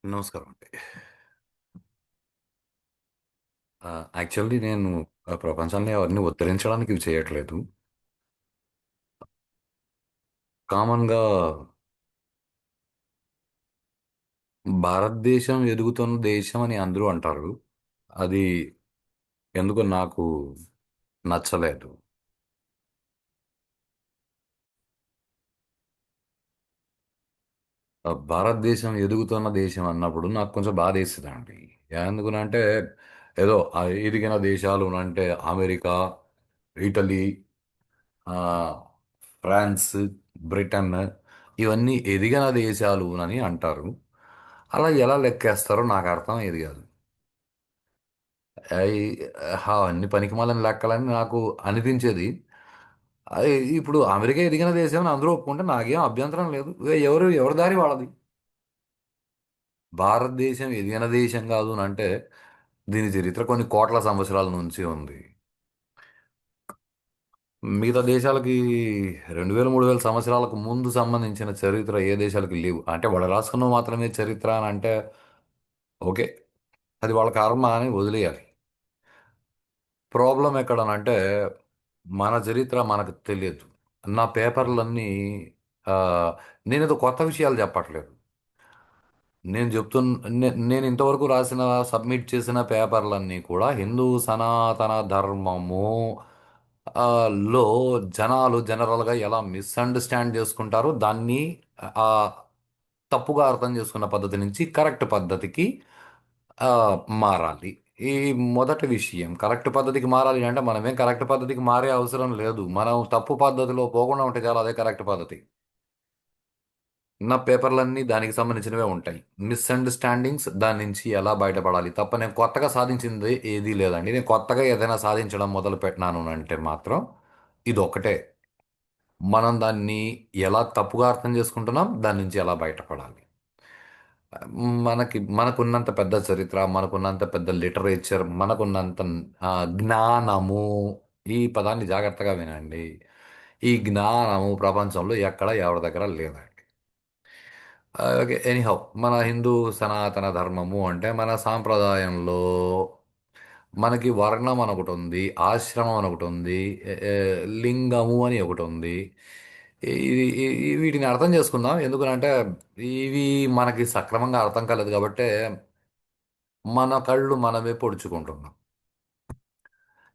నమస్కారం అండి. యాక్చువల్లీ నేను ప్రపంచాన్ని ఎవరిని ఉద్ధరించడానికి ఇవి చేయట్లేదు. కామన్‌గా భారతదేశం ఎదుగుతున్న దేశం అని అందరూ అంటారు. అది ఎందుకో నాకు నచ్చలేదు. భారతదేశం ఎదుగుతున్న దేశం అన్నప్పుడు నాకు కొంచెం బాధేస్తదండి. ఎందుకనంటే ఏదో ఎదిగిన దేశాలు అంటే అమెరికా, ఇటలీ, ఆహ్, ఫ్రాన్స్, బ్రిటన్ ఇవన్నీ ఎదిగిన దేశాలు అని అంటారు. అలా ఎలా లెక్కేస్తారో నాకు అర్థమయ్యేది కాదు. అయి అవన్నీ పనికిమాలిన లెక్కలని నాకు అనిపించేది. ఇప్పుడు అమెరికా ఎదిగిన దేశం అని అందరూ ఒప్పుకుంటే నాకేం అభ్యంతరం లేదు. ఎవరి దారి వాళ్ళది. భారతదేశం ఎదిగిన దేశం కాదు అంటే దీని చరిత్ర కొన్ని కోట్ల సంవత్సరాల నుంచి ఉంది. మిగతా దేశాలకి 2000, 3000 సంవత్సరాలకు ముందు సంబంధించిన చరిత్ర ఏ దేశాలకి లేవు. అంటే వాళ్ళు రాసుకున్నవి మాత్రమే చరిత్ర అని అంటే ఓకే. అది వాళ్ళ కర్మ అని వదిలేయాలి. ప్రాబ్లం ఎక్కడనంటే మన చరిత్ర మనకు తెలియదు. నా పేపర్లన్నీ ఆహ్, నేనేదో కొత్త విషయాలు చెప్పట్లేదు. నేను చెప్తున్ నేను ఇంతవరకు రాసిన సబ్మిట్ చేసిన పేపర్లన్నీ కూడా హిందూ సనాతన ధర్మము లో జనాలు జనరల్‌గా ఎలా మిస్‌అండర్‌స్టాండ్ చేసుకుంటారో దాన్ని ఆహ్, తప్పుగా అర్థం చేసుకున్న పద్ధతి నుంచి కరెక్ట్ పద్ధతికి మారాలి. ఈ మొదటి విషయం కరెక్ట్ పద్ధతికి మారాలి అంటే మనమేం కరెక్ట్ పద్ధతికి మారే అవసరం లేదు. మనం తప్పు పద్ధతిలో పోకుండా ఉంటే చాలు అదే కరెక్ట్ పద్ధతి. నా పేపర్‌లన్నీ దానికి సంబంధించినవే ఉంటాయి. మిస్‌అండర్‌స్టాండింగ్స్ దాని నుంచి ఎలా బయటపడాలి తప్ప నేను కొత్తగా సాధించింది ఏదీ లేదండి. నేను కొత్తగా ఏదైనా సాధించడం మొదలుపెట్టినాను అంటే మాత్రం ఇదొక్కటే. మనం దాన్ని ఎలా తప్పుగా అర్థం చేసుకుంటున్నాం, దాని నుంచి ఎలా బయటపడాలి. మనకున్నంత పెద్ద చరిత్ర, మనకున్నంత పెద్ద లిటరేచర్, మనకున్నంత జ్ఞానము ఈ పదాన్ని జాగ్రత్తగా వినండి. ఈ జ్ఞానము ప్రపంచంలో ఎక్కడ ఎవరి దగ్గర లేదండి. ఓకే. ఎనీహౌ మన హిందూ సనాతన ధర్మము అంటే మన సాంప్రదాయంలో మనకి వర్ణం అని ఒకటుంది, ఆశ్రమం అని ఒకటుంది, లింగము అని ఒకటుంది. వీటిని అర్థం చేసుకుందాం. ఎందుకనంటే ఇవి మనకి సక్రమంగా అర్థం కాలేదు కాబట్టే మన కళ్ళు మనమే పొడుచుకుంటున్నాం.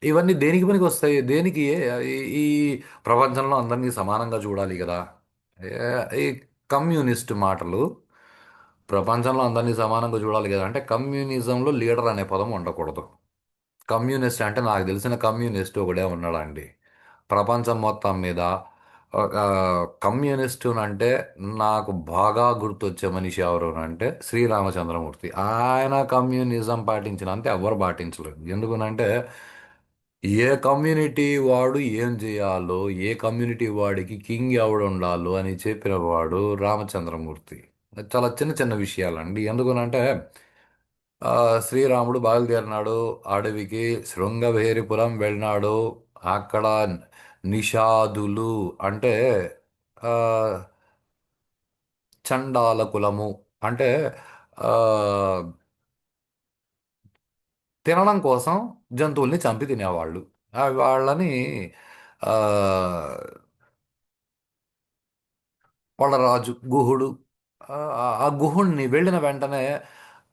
ఇవన్నీ దేనికి పనికొస్తాయి? దేనికి ఈ ప్రపంచంలో అందరినీ సమానంగా చూడాలి గదా! ఈ కమ్యూనిస్ట్ మాటలు ప్రపంచంలో అందరినీ సమానంగా చూడాలి గదా! అంటే కమ్యూనిజంలో లీడర్ అనే పదం ఉండకూడదు. కమ్యూనిస్ట్ అంటే నాకు తెలిసిన కమ్యూనిస్ట్ ఒకడే ఉన్నాడండి. ప్రపంచం మొత్తం మీద ఒక కమ్యూనిస్టు అంటే నాకు బాగా గుర్తొచ్చే మనిషి ఎవరు అంటే శ్రీరామచంద్రమూర్తి. ఆయన కమ్యూనిజం పాటించినంత ఎవ్వరు పాటించలేదు. ఎందుకనంటే ఏ కమ్యూనిటీ వాడు ఏం చేయాలో, ఏ కమ్యూనిటీ వాడికి కింగ్ ఎవడుండాలో అని చెప్పిన వాడు రామచంద్రమూర్తి. చాలా చిన్న చిన్న విషయాలండి. ఎందుకనంటే ఆ, శ్రీరాముడు బయలుదేరినాడు అడవికి శృంగబేరిపురం వెళ్ళినాడు. అక్కడ నిషాదులు అంటే ఆ, చండాల కులము అంటే ఆ, తినడం కోసం జంతువుల్ని చంపి తినేవాళ్ళు. వాళ్ళని ఆ, వాళ్ళ రాజు గుహుడు ఆ గుహుడిని వెళ్ళిన వెంటనే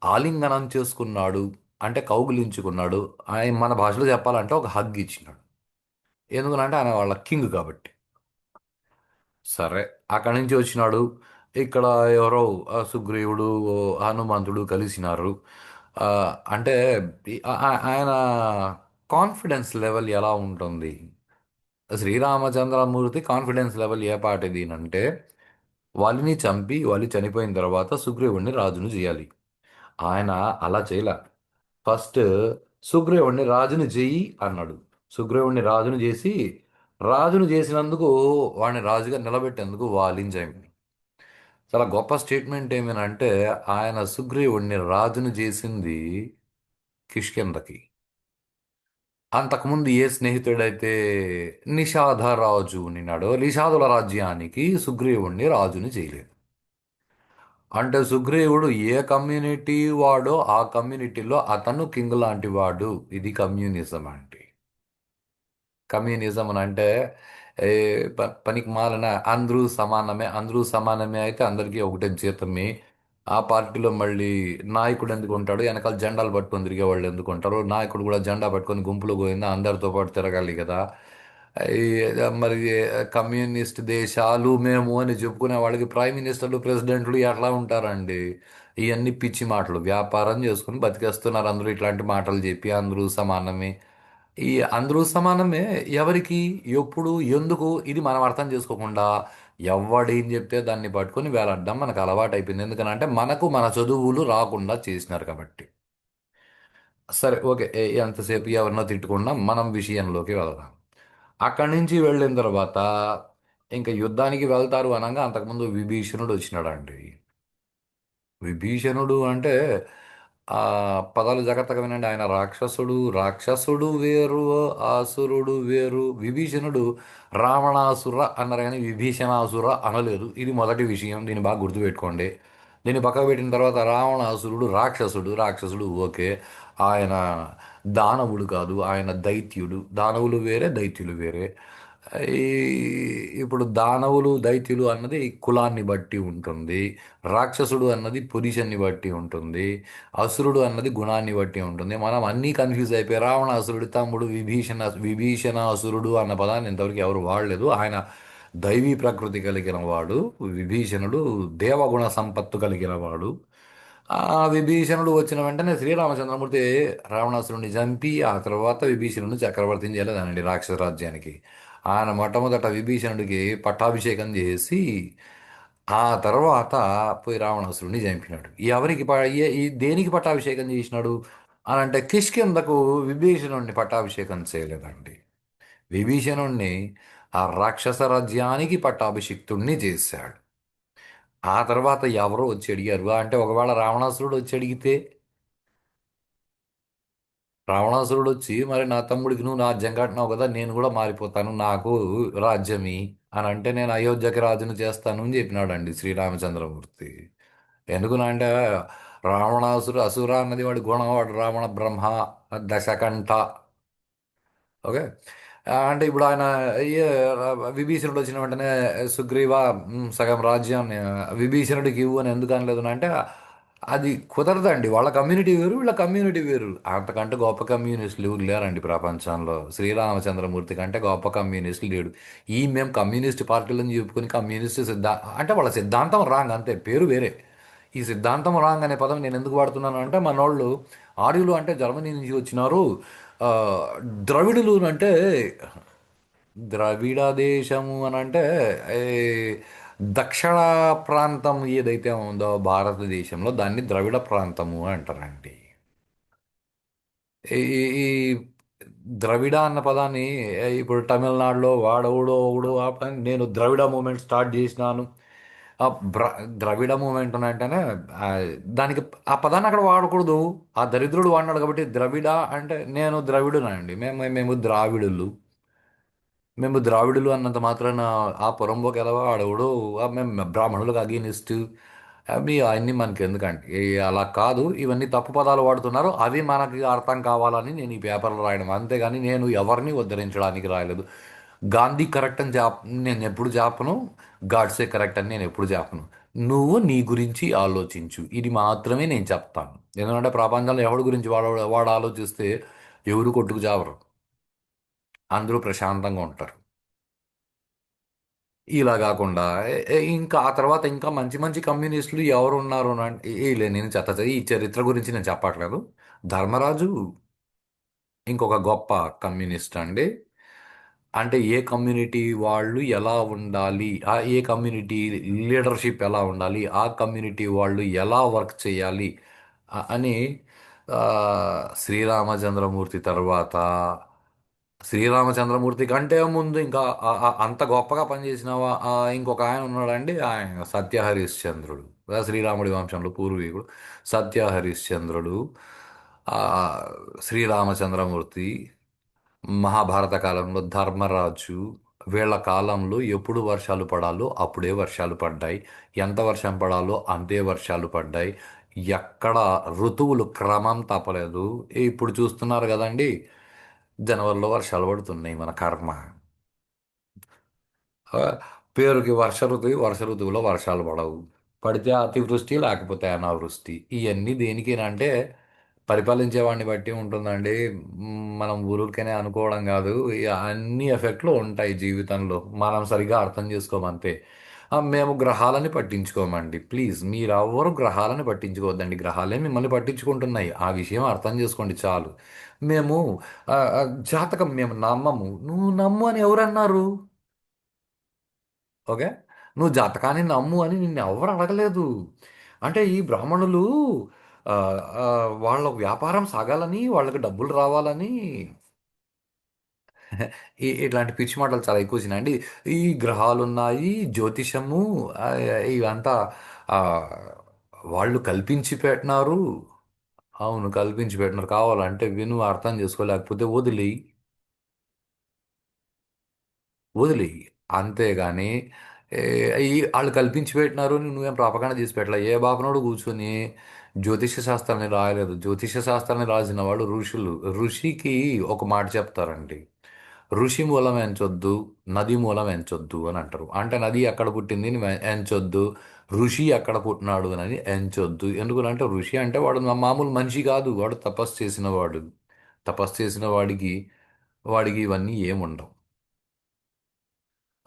ఆలింగనం చేసుకున్నాడు. అంటే కౌగిలించుకున్నాడు. ఆయన మన భాషలో చెప్పాలంటే ఒక హగ్ ఇచ్చినాడు. ఎందుకనంటే ఆయన వాళ్ళ కింగ్ కాబట్టి. సరే అక్కడి నుంచి వచ్చినాడు. ఇక్కడ ఎవరో సుగ్రీవుడు, హనుమంతుడు కలిసినారు. ఆ, అంటే ఆయన కాన్ఫిడెన్స్ లెవెల్ ఎలా ఉంటుంది? శ్రీరామచంద్రమూర్తి కాన్ఫిడెన్స్ లెవెల్ ఏ పాటిది అంటే వాలిని చంపి వాలి చనిపోయిన తర్వాత సుగ్రీవుడిని రాజును చేయాలి. ఆయన అలా చేయలే. ఫస్ట్ సుగ్రీవుడిని రాజుని చెయ్యి అన్నాడు. సుగ్రీవుడిని రాజును చేసి రాజును చేసినందుకు వాడిని రాజుగా నిలబెట్టేందుకు వాలించాయి. చాలా గొప్ప స్టేట్మెంట్ ఏమనంటే ఆయన సుగ్రీవుడిని రాజును చేసింది కిష్కింధకి. అంతకుముందు ఏ స్నేహితుడైతే నిషాధ రాజు నిన్నాడో నిషాదుల రాజ్యానికి సుగ్రీవుణ్ణి రాజుని చేయలేదు. అంటే సుగ్రీవుడు ఏ కమ్యూనిటీ వాడో ఆ కమ్యూనిటీలో అతను కింగ్ లాంటి వాడు. ఇది కమ్యూనిజం అంటే. కమ్యూనిజం అని అంటే ఏ, పనికి మాలిన అందరూ సమానమే అయితే అందరికీ ఒకటే జీతమే. ఆ పార్టీలో మళ్ళీ నాయకుడు ఎందుకు ఉంటాడు? వెనకాల జెండాలు పట్టుకొని తిరిగే వాళ్ళు ఎందుకు ఉంటారు? నాయకుడు కూడా జెండా పట్టుకొని గుంపులో పోయిందా అందరితో పాటు తిరగాలి కదా. ఈ, మరి కమ్యూనిస్ట్ దేశాలు మేము అని చెప్పుకునే వాళ్ళకి ప్రైమ్ మినిస్టర్లు ప్రెసిడెంట్లు ఎట్లా ఉంటారండి? ఇవన్నీ పిచ్చి మాటలు. వ్యాపారం చేసుకుని బతికేస్తున్నారు అందరూ ఇట్లాంటి మాటలు చెప్పి అందరూ సమానమే. ఈ అందరూ సమానమే. ఎవరికి, ఎప్పుడు, ఎందుకు, ఇది మనం అర్థం చేసుకోకుండా ఎవడేం చెప్తే దాన్ని పట్టుకొని వేలాడడం మనకు అలవాటు అయిపోయింది. ఎందుకనంటే మనకు మన చదువులు రాకుండా చేసినారు కాబట్టి. సరే, ఓకే. ఎంతసేపు ఎవరినో తిట్టుకున్నా మనం విషయంలోకి వెళదాం. అక్కడి నుంచి వెళ్ళిన తర్వాత ఇంకా యుద్ధానికి వెళ్తారు అనగా అంతకుముందు విభీషణుడు వచ్చినాడండి. విభీషణుడు అంటే ఆ పదాలు జాగ్రత్తగా వినండి. ఆయన రాక్షసుడు. రాక్షసుడు వేరు, ఆసురుడు వేరు. విభీషణుడు రావణాసుర అన్నారు కానీ విభీషణాసుర అనలేదు. ఇది మొదటి విషయం, దీన్ని బాగా గుర్తుపెట్టుకోండి. దీన్ని పక్కకు పెట్టిన తర్వాత రావణాసురుడు రాక్షసుడు. రాక్షసుడు ఓకే. ఆయన దానవుడు కాదు, ఆయన దైత్యుడు. దానవులు వేరే, దైత్యులు వేరే. ఈ ఇప్పుడు దానవులు దైత్యులు అన్నది కులాన్ని బట్టి ఉంటుంది. రాక్షసుడు అన్నది పొజిషన్ని బట్టి ఉంటుంది. అసురుడు అన్నది గుణాన్ని బట్టి ఉంటుంది. మనం అన్నీ కన్ఫ్యూజ్ అయిపోయి రావణాసురుడి తమ్ముడు విభీషణాసురుడు అన్న పదాన్ని ఇంతవరకు ఎవరు వాడలేదు. ఆయన దైవీ ప్రకృతి కలిగిన వాడు. విభీషణుడు దేవగుణ సంపత్తు కలిగిన వాడు. ఆ విభీషణుడు వచ్చిన వెంటనే శ్రీరామచంద్రమూర్తి రావణాసురుడిని చంపి ఆ తర్వాత విభీషణుడిని చక్రవర్తిని చేయలేదండి రాక్షస రాజ్యానికి. ఆయన మొట్టమొదట విభీషణుడికి పట్టాభిషేకం చేసి ఆ తర్వాత పోయి రావణాసురుడిని చంపినాడు. ఎవరికి దేనికి పట్టాభిషేకం చేసినాడు అని అంటే కిష్కిందకు విభీషణుడిని పట్టాభిషేకం చేయలేదండి. విభీషణుడిని ఆ రాక్షస రాజ్యానికి పట్టాభిషిక్తుణ్ణి చేశాడు. ఆ తర్వాత ఎవరో వచ్చి అడిగారు అంటే ఒకవేళ రావణాసురుడు వచ్చి అడిగితే, రావణాసురుడు వచ్చి మరి నా తమ్ముడికి నువ్వు రాజ్యం కట్టినావు కదా నేను కూడా మారిపోతాను నాకు రాజ్యమి అని అంటే నేను అయోధ్యకి రాజును చేస్తాను అని చెప్పినాడండి శ్రీరామచంద్రమూర్తి. ఎందుకునా అంటే అసుర అన్నది వాడి గుణం, వాడు రావణ బ్రహ్మ దశకంఠ. ఓకే. అంటే ఇప్పుడు ఆయన ఏ, విభీషణుడు వచ్చిన వెంటనే సుగ్రీవ సగం రాజ్యాన్ని విభీషణుడికి ఇవ్వు అని ఎందుకు అనలేదు అంటే అది కుదరదండి. వాళ్ళ కమ్యూనిటీ వేరు, వీళ్ళ కమ్యూనిటీ వేరు. అంతకంటే గొప్ప కమ్యూనిస్టులు ఎవరు లేరండి ప్రపంచంలో. శ్రీరామచంద్రమూర్తి కంటే గొప్ప కమ్యూనిస్టులు లేడు. మేము కమ్యూనిస్ట్ పార్టీలను చెప్పుకొని కమ్యూనిస్ట్ అంటే వాళ్ళ సిద్ధాంతం రాంగ్ అంతే, పేరు వేరే. ఈ సిద్ధాంతం రాంగ్ అనే పదం నేను ఎందుకు వాడుతున్నాను అంటే మనోళ్ళు ఆర్యులు అంటే జర్మనీ నుంచి వచ్చినారు. ఆ, ద్రవిడులు అంటే ద్రవిడ దేశము అని అంటే ఏ, దక్షిణ ప్రాంతం ఏదైతే ఉందో భారతదేశంలో దాన్ని ద్రవిడ ప్రాంతము అంటారండి. ఈ ఈ ద్రవిడ అన్న పదాన్ని ఇప్పుడు తమిళనాడులో వాడవుడో ఒకడు నేను ద్రవిడ మూమెంట్ స్టార్ట్ చేసినాను. ఆ ద్రవిడ మూమెంట్ అని అంటేనే ఆ, దానికి ఆ పదాన్ని అక్కడ వాడకూడదు. ఆ దరిద్రుడు వాడినాడు కాబట్టి ద్రవిడ అంటే నేను ద్రవిడునండి. మేము ద్రావిడులు. మేము ద్రావిడులు అన్నంత మాత్రాన ఆ పొరంబోకి ఎదవా ఆడవుడు మేము బ్రాహ్మణులకు అగేనిస్ట్ అవి అన్నీ మనకి ఎందుకంటే అలా కాదు. ఇవన్నీ తప్పు పదాలు వాడుతున్నారు. అవి మనకి అర్థం కావాలని నేను ఈ పేపర్లో రాయడం అంతేగాని నేను ఎవరిని ఉద్ధరించడానికి రాయలేదు. గాంధీ కరెక్ట్ అని నేను ఎప్పుడు చెప్పను. గాడ్సే కరెక్ట్ అని నేను ఎప్పుడు చెప్పను. నువ్వు నీ గురించి ఆలోచించు, ఇది మాత్రమే నేను చెప్తాను. ఎందుకంటే ప్రపంచంలో ఎవరి గురించి వాడు ఆలోచిస్తే ఎవరు కొట్టుకు చావరు, అందరూ ప్రశాంతంగా ఉంటారు. ఇలా కాకుండా ఇంకా ఆ తర్వాత ఇంకా మంచి మంచి కమ్యూనిస్టులు ఎవరు ఉన్నారు అని అంటే నేను ఈ చరిత్ర గురించి నేను చెప్పట్లేదు. ధర్మరాజు ఇంకొక గొప్ప కమ్యూనిస్ట్ అండి. అంటే ఏ కమ్యూనిటీ వాళ్ళు ఎలా ఉండాలి, ఆ ఏ కమ్యూనిటీ లీడర్షిప్ ఎలా ఉండాలి, ఆ కమ్యూనిటీ వాళ్ళు ఎలా వర్క్ చేయాలి అని ఆ, శ్రీరామచంద్రమూర్తి తర్వాత శ్రీరామచంద్రమూర్తి కంటే ముందు ఇంకా అంత గొప్పగా పనిచేసిన ఇంకొక ఆయన ఉన్నాడండి. ఆయన సత్యహరిశ్చంద్రుడు. శ్రీరాముడి వంశంలో పూర్వీకుడు సత్యహరిశ్చంద్రుడు. ఆ, శ్రీరామచంద్రమూర్తి, మహాభారత కాలంలో ధర్మరాజు, వీళ్ళ కాలంలో ఎప్పుడు వర్షాలు పడాలో అప్పుడే వర్షాలు పడ్డాయి. ఎంత వర్షం పడాలో అంతే వర్షాలు పడ్డాయి. ఎక్కడ ఋతువులు క్రమం తప్పలేదు. ఇప్పుడు చూస్తున్నారు కదండి, జనవరిలో వర్షాలు పడుతున్నాయి. మన కర్మ. ఆ, పేరుకి వర్ష ఋతువు, వర్ష ఋతువులో వర్షాలు పడవు. పడితే అతివృష్టి, లేకపోతే అనావృష్టి. ఇవన్నీ దేనికేనంటే పరిపాలించేవాడిని బట్టి ఉంటుందండి. మనం ఊరికనే అనుకోవడం కాదు. అన్ని ఎఫెక్ట్లు ఉంటాయి జీవితంలో. మనం సరిగా అర్థం చేసుకోమంతే. మేము గ్రహాలని పట్టించుకోమండి. ప్లీజ్ మీరెవ్వరు గ్రహాలను పట్టించుకోవద్దండి. గ్రహాలే మిమ్మల్ని పట్టించుకుంటున్నాయి. ఆ విషయం అర్థం చేసుకోండి చాలు. మేము ఆ, ఆ, జాతకం మేము నమ్మము. నువ్వు నమ్ము అని ఎవరన్నారు? ఓకే, నువ్వు జాతకాన్ని నమ్ము అని నిన్ను ఎవరు అడగలేదు. అంటే ఈ బ్రాహ్మణులు ఆ, ఆ, వాళ్ళ వ్యాపారం సాగాలని, వాళ్ళకి డబ్బులు రావాలని ఇట్లాంటి పిచ్చి మాటలు చాలా ఎక్కువ వచ్చినాయండి. ఈ గ్రహాలు ఉన్నాయి, జ్యోతిషము, ఆ, ఇవంతా ఆ, వాళ్ళు కల్పించి పెట్టినారు. అవును, కల్పించి పెట్టినారు. కావాలంటే విను, అర్థం చేసుకోలేకపోతే వదిలి వదిలేయి. అంతేగాని ఏ, వాళ్ళు కల్పించి పెట్టినారు నువ్వేం ప్రాపకాండ చేసి పెట్టలే. ఏ బాపనోడు కూర్చొని జ్యోతిష శాస్త్రాన్ని రాయలేదు. జ్యోతిష శాస్త్రాన్ని రాసిన వాళ్ళు ఋషులు. ఋషికి ఒక మాట చెప్తారండి. ఋషి మూలం ఎంచొద్దు, నది మూలం ఎంచొద్దు అని అంటారు. అంటే నది ఎక్కడ పుట్టింది అని ఎంచొద్దు, ఋషి ఎక్కడ పుట్టినాడు అని ఎంచొద్దు. ఎందుకంటే ఋషి అంటే వాడు మామూలు మనిషి కాదు, వాడు తపస్సు చేసిన వాడు. తపస్సు చేసిన వాడికి ఇవన్నీ ఏముండవు.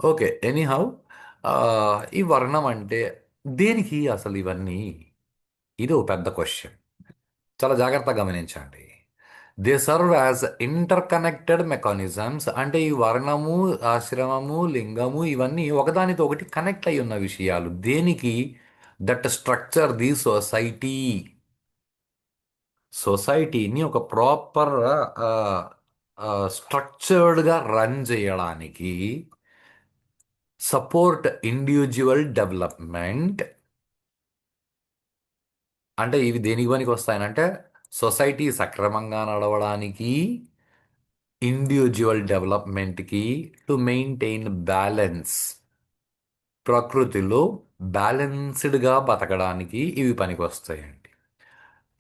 ఓకే, ఎనీహౌ, ఈ వర్ణం అంటే దేనికి అసలు ఇవన్నీ? ఇది ఒక పెద్ద క్వశ్చన్. చాలా జాగ్రత్తగా గమనించండి. They serve as inter connected mechanisms. అంటే ఈ వర్ణము, ఆశ్రమము, లింగము ఇవన్నీ ఒకదానితో ఒకటి కనెక్ట్ అయి ఉన్న విషయాలు. దేనికి? That structure the society. సొసైటీని ఒక ప్రాపర్ స్ట్రక్చర్డ్గా రన్ చేయడానికి, సపోర్ట్ ఇండివిజువల్ డెవలప్మెంట్. అంటే ఇవి దేనికి పనికి వస్తాయనంటే సొసైటీ సక్రమంగా నడవడానికి, ఇండివిజువల్ డెవలప్మెంట్కి, టు మెయింటైన్ బ్యాలెన్స్. ప్రకృతిలో బ్యాలెన్స్డ్గా బతకడానికి ఇవి పనికి వస్తాయండి.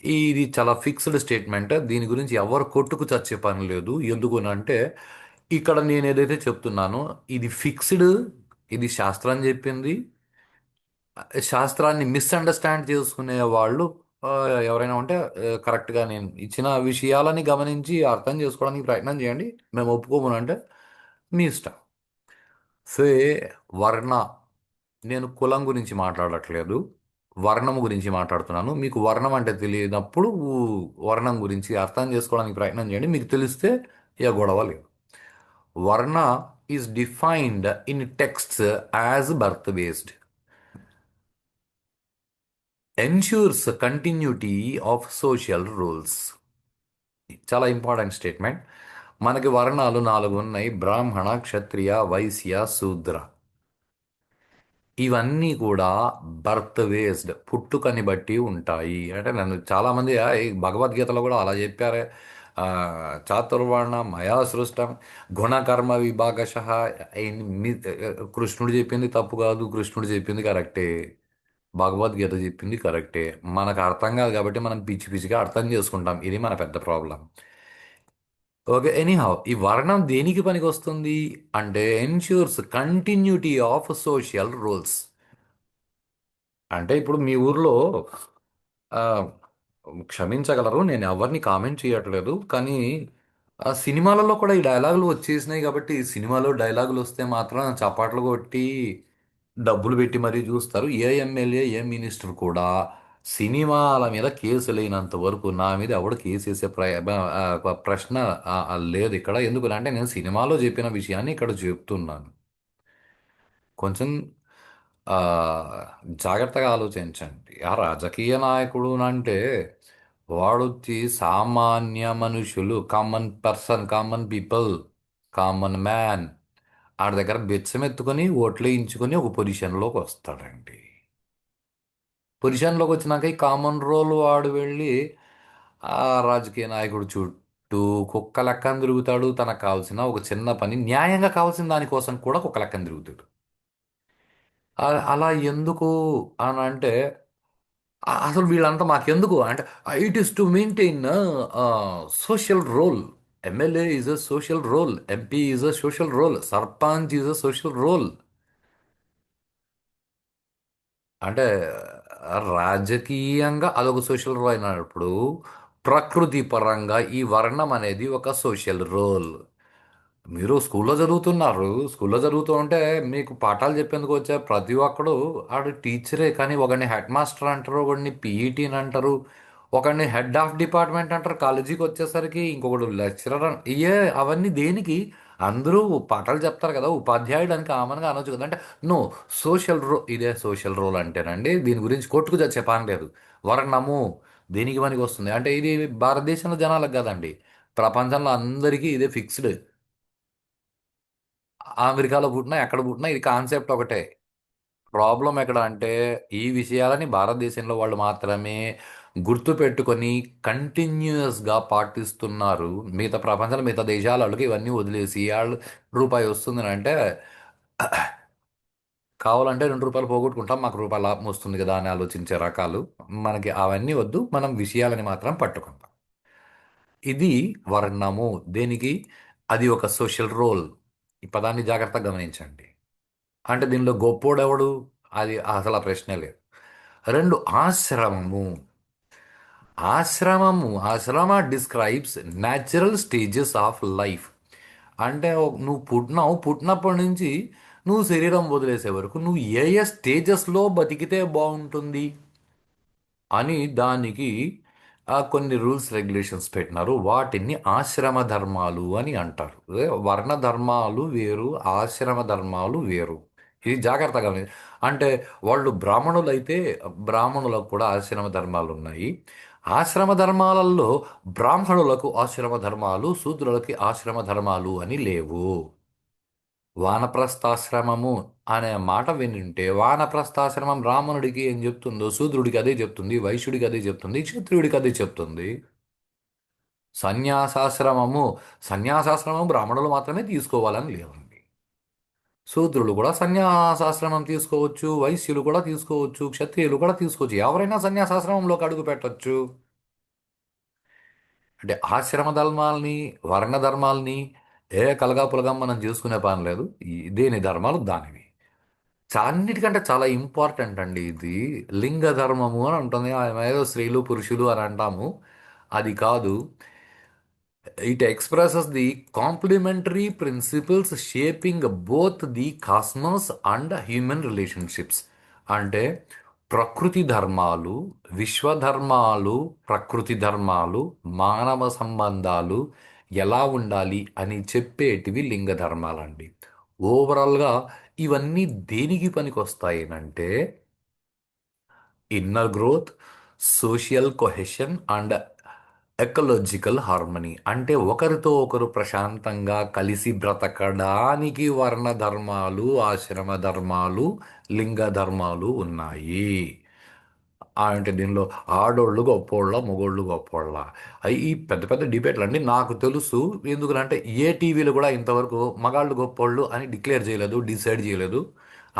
ఇది చాలా ఫిక్స్డ్ స్టేట్మెంట్. దీని గురించి ఎవరు కొట్టుకు చచ్చే పని లేదు. ఎందుకునంటే ఇక్కడ నేను ఏదైతే చెప్తున్నానో ఇది ఫిక్స్డ్. ఇది శాస్త్రం చెప్పింది. శాస్త్రాన్ని మిస్అండర్స్టాండ్ చేసుకునే వాళ్ళు ఆ, ఎవరైనా ఉంటే కరెక్ట్గా నేను ఇచ్చిన విషయాలని గమనించి అర్థం చేసుకోవడానికి ప్రయత్నం చేయండి. మేము ఒప్పుకోము అంటే మీ ఇష్టం. సే వర్ణ, నేను కులం గురించి మాట్లాడట్లేదు, వర్ణము గురించి మాట్లాడుతున్నాను. మీకు వర్ణం అంటే తెలియనప్పుడు వర్ణం గురించి అర్థం చేసుకోవడానికి ప్రయత్నం చేయండి. మీకు తెలిస్తే ఏ గొడవ లేదు. వర్ణ is defined in texts as birth based, ensures continuity of social rules. చాలా ఇంపార్టెంట్ స్టేట్మెంట్. మనకి వర్ణాలు నాలుగు ఉన్నాయి: బ్రాహ్మణ, క్షత్రియ, వైశ్య, శూద్ర. ఇవన్నీ కూడా బర్త్ వేస్డ్, పుట్టుకని బట్టి ఉంటాయి. అంటే నన్ను చాలామంది ఈ భగవద్గీతలో కూడా అలా చెప్పారే. ఆ, చాతుర్వర్ణ మయా సృష్టం గుణకర్మ విభాగశః. కృష్ణుడు చెప్పింది తప్పు కాదు, కృష్ణుడు చెప్పింది కరెక్టే. భగవద్గీత చెప్పింది కరెక్టే. మనకు అర్థం కాదు కాబట్టి మనం పిచ్చి పిచ్చిగా అర్థం చేసుకుంటాం. ఇది మన పెద్ద ప్రాబ్లం. ఓకే, ఎనీహౌ, ఈ వర్ణం దేనికి పనికి వస్తుంది అంటే ensures continuity of social rules. అంటే ఇప్పుడు మీ ఊర్లో ఆ, క్షమించగలరు, నేను ఎవరిని కామెంట్ చేయట్లేదు, కానీ ఆ సినిమాలలో కూడా ఈ డైలాగులు వచ్చేసినాయి కాబట్టి సినిమాలో డైలాగులు వస్తే మాత్రం చప్పట్లు కొట్టి డబ్బులు పెట్టి మరీ చూస్తారు. ఏ ఎమ్మెల్యే, ఏ మినిస్టర్ కూడా సినిమాల మీద కేసు లేనంత వరకు నా మీద ఎవడు కేసు వేసే ప్రశ్న లేదు ఇక్కడ. ఎందుకు అంటే నేను సినిమాలో చెప్పిన విషయాన్ని ఇక్కడ చెప్తున్నాను. కొంచెం ఆ, జాగ్రత్తగా ఆలోచించండి. ఆ రాజకీయ నాయకుడు అంటే వాడొచ్చి సామాన్య మనుషులు, common person, common people, common man ఆడి దగ్గర బెచ్చం ఎత్తుకొని ఓట్లు వేయించుకొని ఒక పొజిషన్లోకి వస్తాడండి. పొజిషన్లోకి వచ్చినాక ఈ కామన్ రోల్ వాడు వెళ్ళి ఆ రాజకీయ నాయకుడు చూడు, చుట్టూ కుక్క లెక్కన తిరుగుతాడు. తనకు కావాల్సిన ఒక చిన్న పని న్యాయంగా కావాల్సిన దానికోసం కూడా కుక్క లెక్కన తిరుగుతాడు. అలా ఎందుకు అని అంటే అసలు వీళ్ళంతా మాకెందుకు అంటే it is to maintain social role. MLA is a social role, MP is a social role, sarpanch is a social role. అంటే రాజకీయంగా అదొక సోషల్ రోల్ అయినప్పుడు ప్రకృతి పరంగా ఈ వర్ణం అనేది ఒక సోషల్ రోల్. మీరు స్కూల్లో చదువుతూ ఉంటే మీకు పాఠాలు చెప్పేందుకు వచ్చే ప్రతి ఒక్కడు ఆడు టీచరే. కానీ ఒకడిని హెడ్ మాస్టర్ అంటారు, ఒకడిని పీఈటీని అంటారు, ఒకడిని హెడ్ ఆఫ్ డిపార్ట్మెంట్ అంటారు. కాలేజీకి వచ్చేసరికి ఇంకొకడు లెక్చరర్ ఇయే అవన్నీ దేనికి? అందరూ పాఠాలు చెప్తారు కదా, ఉపాధ్యాయుడు అని కామన్గా అనొచ్చు కదా. అంటే నో, సోషల్ రోల్ ఇదే సోషల్ రోల్ అంటేనండి. దీని గురించి కొట్టుకు చచ్చే పని లేదు. వర్ణము దేనికి పనికి వస్తుంది అంటే ఇది భారతదేశంలో జనాలకు కదండి, ప్రపంచంలో అందరికీ ఇదే ఫిక్స్డ్. అమెరికాలో పుట్టినా ఎక్కడ పుట్టినా ఇది కాన్సెప్ట్ ఒకటే. ప్రాబ్లం ఎక్కడ అంటే ఈ విషయాలని భారతదేశంలో వాళ్ళు మాత్రమే గుర్తు పెట్టుకొని కంటిన్యూస్గా పాటిస్తున్నారు. మిగతా ప్రపంచంలో మిగతా దేశాల వాళ్ళకి ఇవన్నీ వదిలేసి వాళ్ళు రూపాయి వస్తుంది అంటే కావాలంటే రూ. 2 పోగొట్టుకుంటాం, మాకు రూపాయి లాభం వస్తుంది కదా అని ఆలోచించే రకాలు. మనకి అవన్నీ వద్దు, మనం విషయాలని మాత్రం పట్టుకుంటాం. ఇది వర్ణము దేనికి? అది ఒక సోషల్ రోల్. ఈ పదాన్ని జాగ్రత్తగా గమనించండి. అంటే దీనిలో గొప్పోడెవడు? అది అసలు ఆ ప్రశ్నే లేదు. రెండు, ఆశ్రమము. ఆశ్రమ describes natural stages of life. అంటే నువ్వు పుట్టినప్పటి నుంచి నువ్వు శరీరం వదిలేసే వరకు నువ్వు ఏ ఏ స్టేజెస్లో బతికితే బాగుంటుంది అని దానికి కొన్ని రూల్స్ రెగ్యులేషన్స్ పెట్టినారు. వాటిని ఆశ్రమ ధర్మాలు అని అంటారు. వర్ణ ధర్మాలు వేరు, ఆశ్రమ ధర్మాలు వేరు. ఇది జాగ్రత్తగా అంటే వాళ్ళు బ్రాహ్మణులైతే బ్రాహ్మణులకు కూడా ఆశ్రమ ధర్మాలు ఉన్నాయి. ఆశ్రమ ధర్మాలలో బ్రాహ్మణులకు ఆశ్రమ ధర్మాలు, శూద్రులకి ఆశ్రమ ధర్మాలు అని లేవు. వానప్రస్థాశ్రమము అనే మాట వింటుంటే వానప్రస్థాశ్రమం బ్రాహ్మణుడికి ఏం చెప్తుందో శూద్రుడికి అదే చెప్తుంది, వైశ్యుడికి అదే చెప్తుంది, క్షత్రియుడికి అదే చెప్తుంది. సన్యాసాశ్రమము సన్యాసాశ్రమం బ్రాహ్మణులు మాత్రమే తీసుకోవాలని లేవండి. శూద్రులు కూడా సన్యాసాశ్రమం తీసుకోవచ్చు, వైశ్యులు కూడా తీసుకోవచ్చు, క్షత్రియులు కూడా తీసుకోవచ్చు, ఎవరైనా సన్యాసాశ్రమంలోకి అడుగు పెట్టచ్చు. అంటే ఆశ్రమ ధర్మాల్ని, వర్ణ ధర్మాల్ని కలగాపులగా మనం చేసుకునే పని లేదు. దేని ధర్మాలు దానివి. అన్నిటికంటే చాలా ఇంపార్టెంట్ అండి ఇది. లింగ ధర్మము అని ఉంటుంది, ఏదో స్త్రీలు పురుషులు అని అంటాము. అది కాదు. It expresses the complementary principles shaping both the cosmos and human relationships. అంటే ప్రకృతి ధర్మాలు, విశ్వధర్మాలు, ప్రకృతి ధర్మాలు, మానవ సంబంధాలు ఎలా ఉండాలి అని చెప్పేటివి లింగ ధర్మాలండి. ఓవరాల్గా ఇవన్నీ దేనికి పనికొస్తాయనంటే inner growth, social cohesion and ecological harmony. అంటే ఒకరితో ఒకరు ప్రశాంతంగా కలిసి బ్రతకడానికి వర్ణ ధర్మాలు, ఆశ్రమ ధర్మాలు, లింగ ధర్మాలు ఉన్నాయి. అంటే దీనిలో ఆడోళ్ళు గొప్పోళ్ళ, మగోళ్ళు గొప్పోళ్ళ, ఈ పెద్ద పెద్ద డిబేట్లు అండి నాకు తెలుసు. ఎందుకంటే ఏ టీవీలో కూడా ఇంతవరకు మగాళ్ళు గొప్పోళ్ళు అని డిక్లేర్ చేయలేదు, డిసైడ్ చేయలేదు.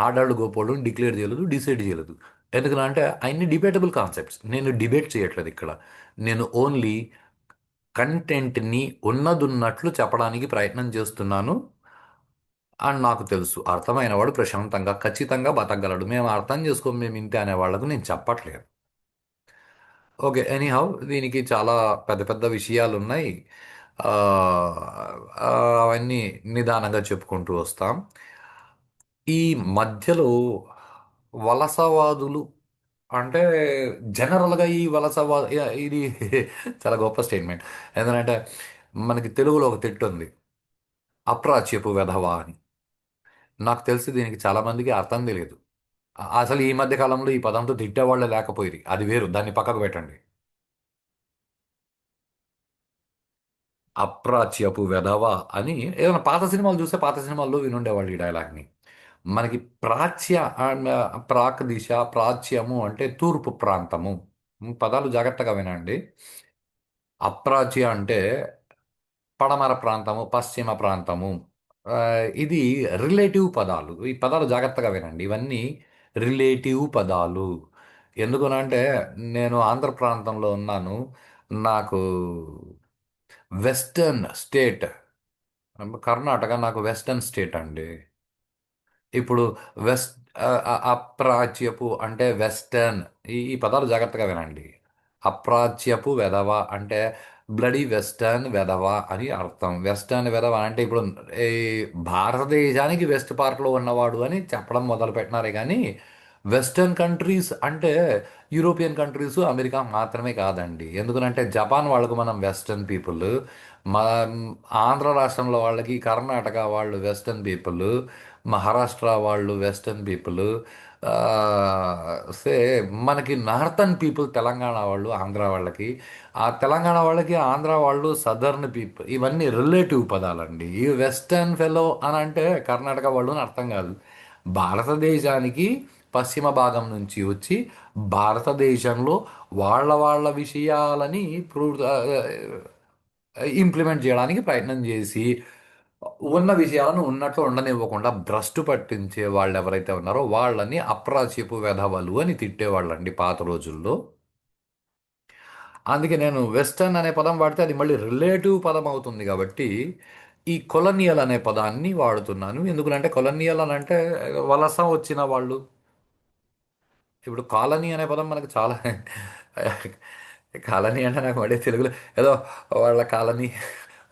ఆడాళ్ళు గొప్పోళ్ళు అని డిక్లేర్ చేయలేదు, డిసైడ్ చేయలేదు. ఎందుకంటే అన్ని డిబేటబుల్ కాన్సెప్ట్స్. నేను డిబేట్ చేయట్లేదు ఇక్కడ. నేను ఓన్లీ కంటెంట్ని ఉన్నదున్నట్లు చెప్పడానికి ప్రయత్నం చేస్తున్నాను. అని నాకు తెలుసు. అర్థమైనవాడు ప్రశాంతంగా ఖచ్చితంగా బతకగలడు. మేము అర్థం చేసుకోము, మేము ఇంతే అనే వాళ్ళకు నేను చెప్పట్లేదు. ఓకే. ఎనీహౌ దీనికి చాలా పెద్ద పెద్ద విషయాలున్నాయి. అవన్నీ నిదానంగా చెప్పుకుంటూ వస్తాం. ఈ మధ్యలో వలసవాదులు అంటే జనరల్‌గా ఈ ఇది చాలా గొప్ప స్టేట్‌మెంట్. ఎందుకంటే మనకి తెలుగులో ఒక తిట్టుంది. అప్రాచ్యపు వెధవ అని. నాకు తెలిసి దీనికి చాలా మందికి అర్థం తెలీదు. అసలు ఈ మధ్య కాలంలో ఈ పదంతో తిట్టేవాళ్ళే లేకపోయిరి. అది వేరు. దాన్ని పక్కకు పెట్టండి. అప్రాచ్యపు వెధవ అని ఏదైనా పాత సినిమాలు చూస్తే పాత సినిమాల్లో వినుండేవాళ్ళు ఈ డైలాగ్‌ని. మనకి ప్రాచ్య ప్రాక్ దిశ, ప్రాచ్యము అంటే తూర్పు ప్రాంతము. పదాలు జాగ్రత్తగా వినండి. అప్రాచ్య అంటే పడమర ప్రాంతము, పశ్చిమ ప్రాంతము. ఆ, ఇది రిలేటివ్ పదాలు. ఈ పదాలు జాగ్రత్తగా వినండి. ఇవన్నీ రిలేటివ్ పదాలు. ఎందుకనంటే నేను ఆంధ్ర ప్రాంతంలో ఉన్నాను. నాకు వెస్టర్న్ స్టేట్, కర్ణాటక నాకు వెస్టర్న్ స్టేట్ అండి. ఇప్పుడు వెస్ట్ అప్రాచ్యపు అంటే వెస్టర్న్, ఈ పదాలు జాగ్రత్తగా వినండి. అప్రాచ్యపు వెధవ అంటే బ్లడీ వెస్టర్న్ వెధవ అని అర్థం. వెస్టర్న్ వెధవ అంటే ఇప్పుడు ఈ భారతదేశానికి వెస్ట్ పార్ట్లో ఉన్నవాడు అని చెప్పడం మొదలు పెట్టినారే కానీ వెస్టర్న్ కంట్రీస్ అంటే యూరోపియన్ కంట్రీస్, అమెరికా మాత్రమే కాదండి. ఎందుకంటే జపాన్ వాళ్ళకు మనం వెస్టర్న్ పీపుల్, మా ఆంధ్ర రాష్ట్రంలో వాళ్ళకి కర్ణాటక వాళ్ళు వెస్టర్న్ పీపుల్, మహారాష్ట్ర వాళ్ళు వెస్టర్న్ పీపుల్, సే మనకి నార్థన్ పీపుల్ తెలంగాణ వాళ్ళు ఆంధ్ర వాళ్ళకి, ఆ తెలంగాణ వాళ్ళకి ఆంధ్ర వాళ్ళు సదర్న్ పీపుల్. ఇవన్నీ రిలేటివ్ పదాలండి. ఈ వెస్టర్న్ ఫెలో అని అంటే కర్ణాటక వాళ్ళు అని అర్థం కాదు. భారతదేశానికి పశ్చిమ భాగం నుంచి వచ్చి భారతదేశంలో వాళ్ళ వాళ్ళ విషయాలని ఇంప్లిమెంట్ చేయడానికి ప్రయత్నం చేసి ఉన్న విషయాలను ఉన్నట్లు ఉండనివ్వకుండా భ్రష్టు పట్టించే వాళ్ళు ఎవరైతే ఉన్నారో వాళ్ళని అప్రాచ్యపు వెధవలు అని తిట్టేవాళ్ళండి పాత రోజుల్లో. అందుకే నేను వెస్టర్న్ అనే పదం వాడితే అది మళ్ళీ రిలేటివ్ పదం అవుతుంది కాబట్టి ఈ కొలనియల్ అనే పదాన్ని వాడుతున్నాను. ఎందుకంటే కొలనియల్ అని అంటే వలస వచ్చిన వాళ్ళు. ఇప్పుడు కాలనీ అనే పదం మనకు చాలా కాలనీ అంటే నాకు మళ్ళీ తెలుగులో ఏదో వాళ్ళ కాలనీ,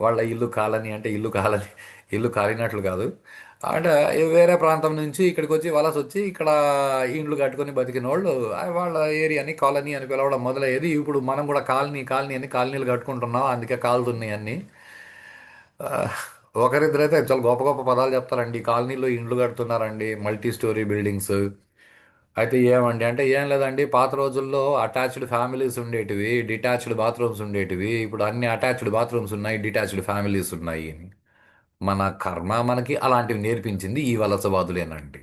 వాళ్ళ ఇల్లు కాలనీ అంటే ఇల్లు కాలనీ, ఇల్లు కాలినట్లు కాదు. అంటే వేరే ప్రాంతం నుంచి ఇక్కడికి వచ్చి వలస వచ్చి ఇక్కడ ఇండ్లు కట్టుకొని బతికిన వాళ్ళు వాళ్ళ ఏరియాని కాలనీ అని పిలవడం మొదలయ్యేది. ఇప్పుడు మనం కూడా కాలనీ కాలనీ అని కాలనీలు కట్టుకుంటున్నాం, అందుకే కాలుతున్నాయి అన్నీ. ఆ, ఒకరిద్దరైతే చాలా గొప్ప గొప్ప పదాలు చెప్తారండి. కాలనీలో ఇండ్లు కడుతున్నారండి, మల్టీ స్టోరీ బిల్డింగ్స్. అయితే ఏమండి అంటే ఏం లేదండి, పాత రోజుల్లో అటాచ్డ్ ఫ్యామిలీస్ ఉండేటివి, డిటాచ్డ్ బాత్రూమ్స్ ఉండేటివి. ఇప్పుడు అన్ని అటాచ్డ్ బాత్రూమ్స్ ఉన్నాయి, డిటాచ్డ్ ఫ్యామిలీస్ ఉన్నాయి అని. మన కర్మ మనకి అలాంటివి నేర్పించింది ఈ వలసవాదులేనండి.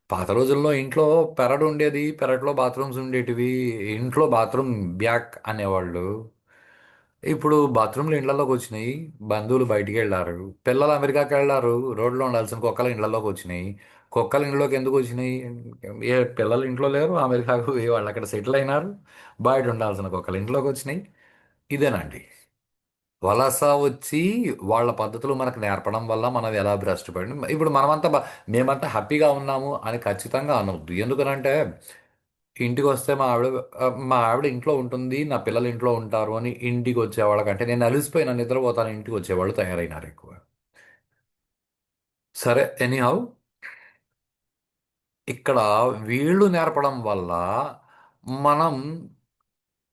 పాత రోజుల్లో ఇంట్లో పెరడు ఉండేది, పెరట్లో బాత్రూమ్స్ ఉండేటివి. ఇంట్లో బాత్రూమ్ బ్యాక్ అనేవాళ్ళు. ఇప్పుడు బాత్రూమ్లు ఇళ్లలోకి వచ్చినాయి. బంధువులు బయటికి వెళ్ళారు, పిల్లలు అమెరికాకి వెళ్ళారు, రోడ్లో ఉండాల్సిన కుక్కలు ఇళ్లలోకి వచ్చినాయి. కుక్కలు ఇంట్లోకి ఎందుకు వచ్చినాయి? ఏ పిల్లలు ఇంట్లో లేరు, అమెరికాకు పోయి వాళ్ళు అక్కడ సెటిల్ అయినారు. బయట ఉండాల్సిన కుక్కలు ఇంట్లోకి వచ్చినాయి. ఇదేనండి. వలస వచ్చి వాళ్ళ పద్ధతులు మనకు నేర్పడం వల్ల మనం ఎలా భ్రష్టపడి ఇప్పుడు మనమంతా మేమంతా హ్యాపీగా ఉన్నాము అని ఖచ్చితంగా అనొద్దు. ఎందుకనంటే ఇంటికి వస్తే మా ఆవిడ ఇంట్లో ఉంటుంది, నా పిల్లలు ఇంట్లో ఉంటారు అని ఇంటికి వచ్చేవాళ్ళకంటే నేను అలిసిపోయిన నిద్రపోతాను ఇంటికి వచ్చేవాళ్ళు తయారైనారు ఎక్కువ. సరే, ఎనీహౌ, ఇక్కడ వీళ్ళు నేర్పడం వల్ల మనం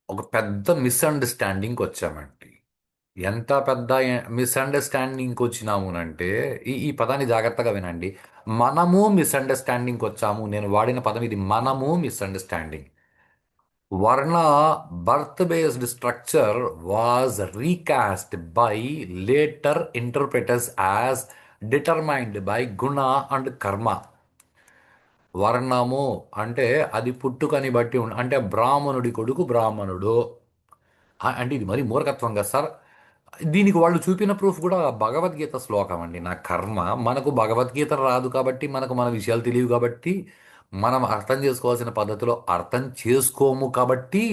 ఒక పెద్ద మిస్అండర్స్టాండింగ్కి వచ్చామండి. ఎంత పెద్ద మిస్అండర్స్టాండింగ్కి వచ్చినామునంటే ఈ పదాన్ని జాగ్రత్తగా వినండి. మనము మిస్అండర్స్టాండింగ్కి వచ్చాము. నేను వాడిన పదం ఇది, మనము misunderstanding. Varna birth-based structure was recast by later interpreters as determined by guna and karma. వర్ణము అంటే అది పుట్టుకని బట్టి అంటే బ్రాహ్మణుడి కొడుకు బ్రాహ్మణుడు. అంటే ఇది మరి మూర్ఖత్వం కదా సార్. దీనికి వాళ్ళు చూపిన ప్రూఫ్ కూడా భగవద్గీత శ్లోకం అండి. నా కర్మ, మనకు భగవద్గీత రాదు కాబట్టి మనకు మన విషయాలు తెలియవు కాబట్టి మనం అర్థం చేసుకోవాల్సిన పద్ధతిలో అర్థం చేసుకోము కాబట్టి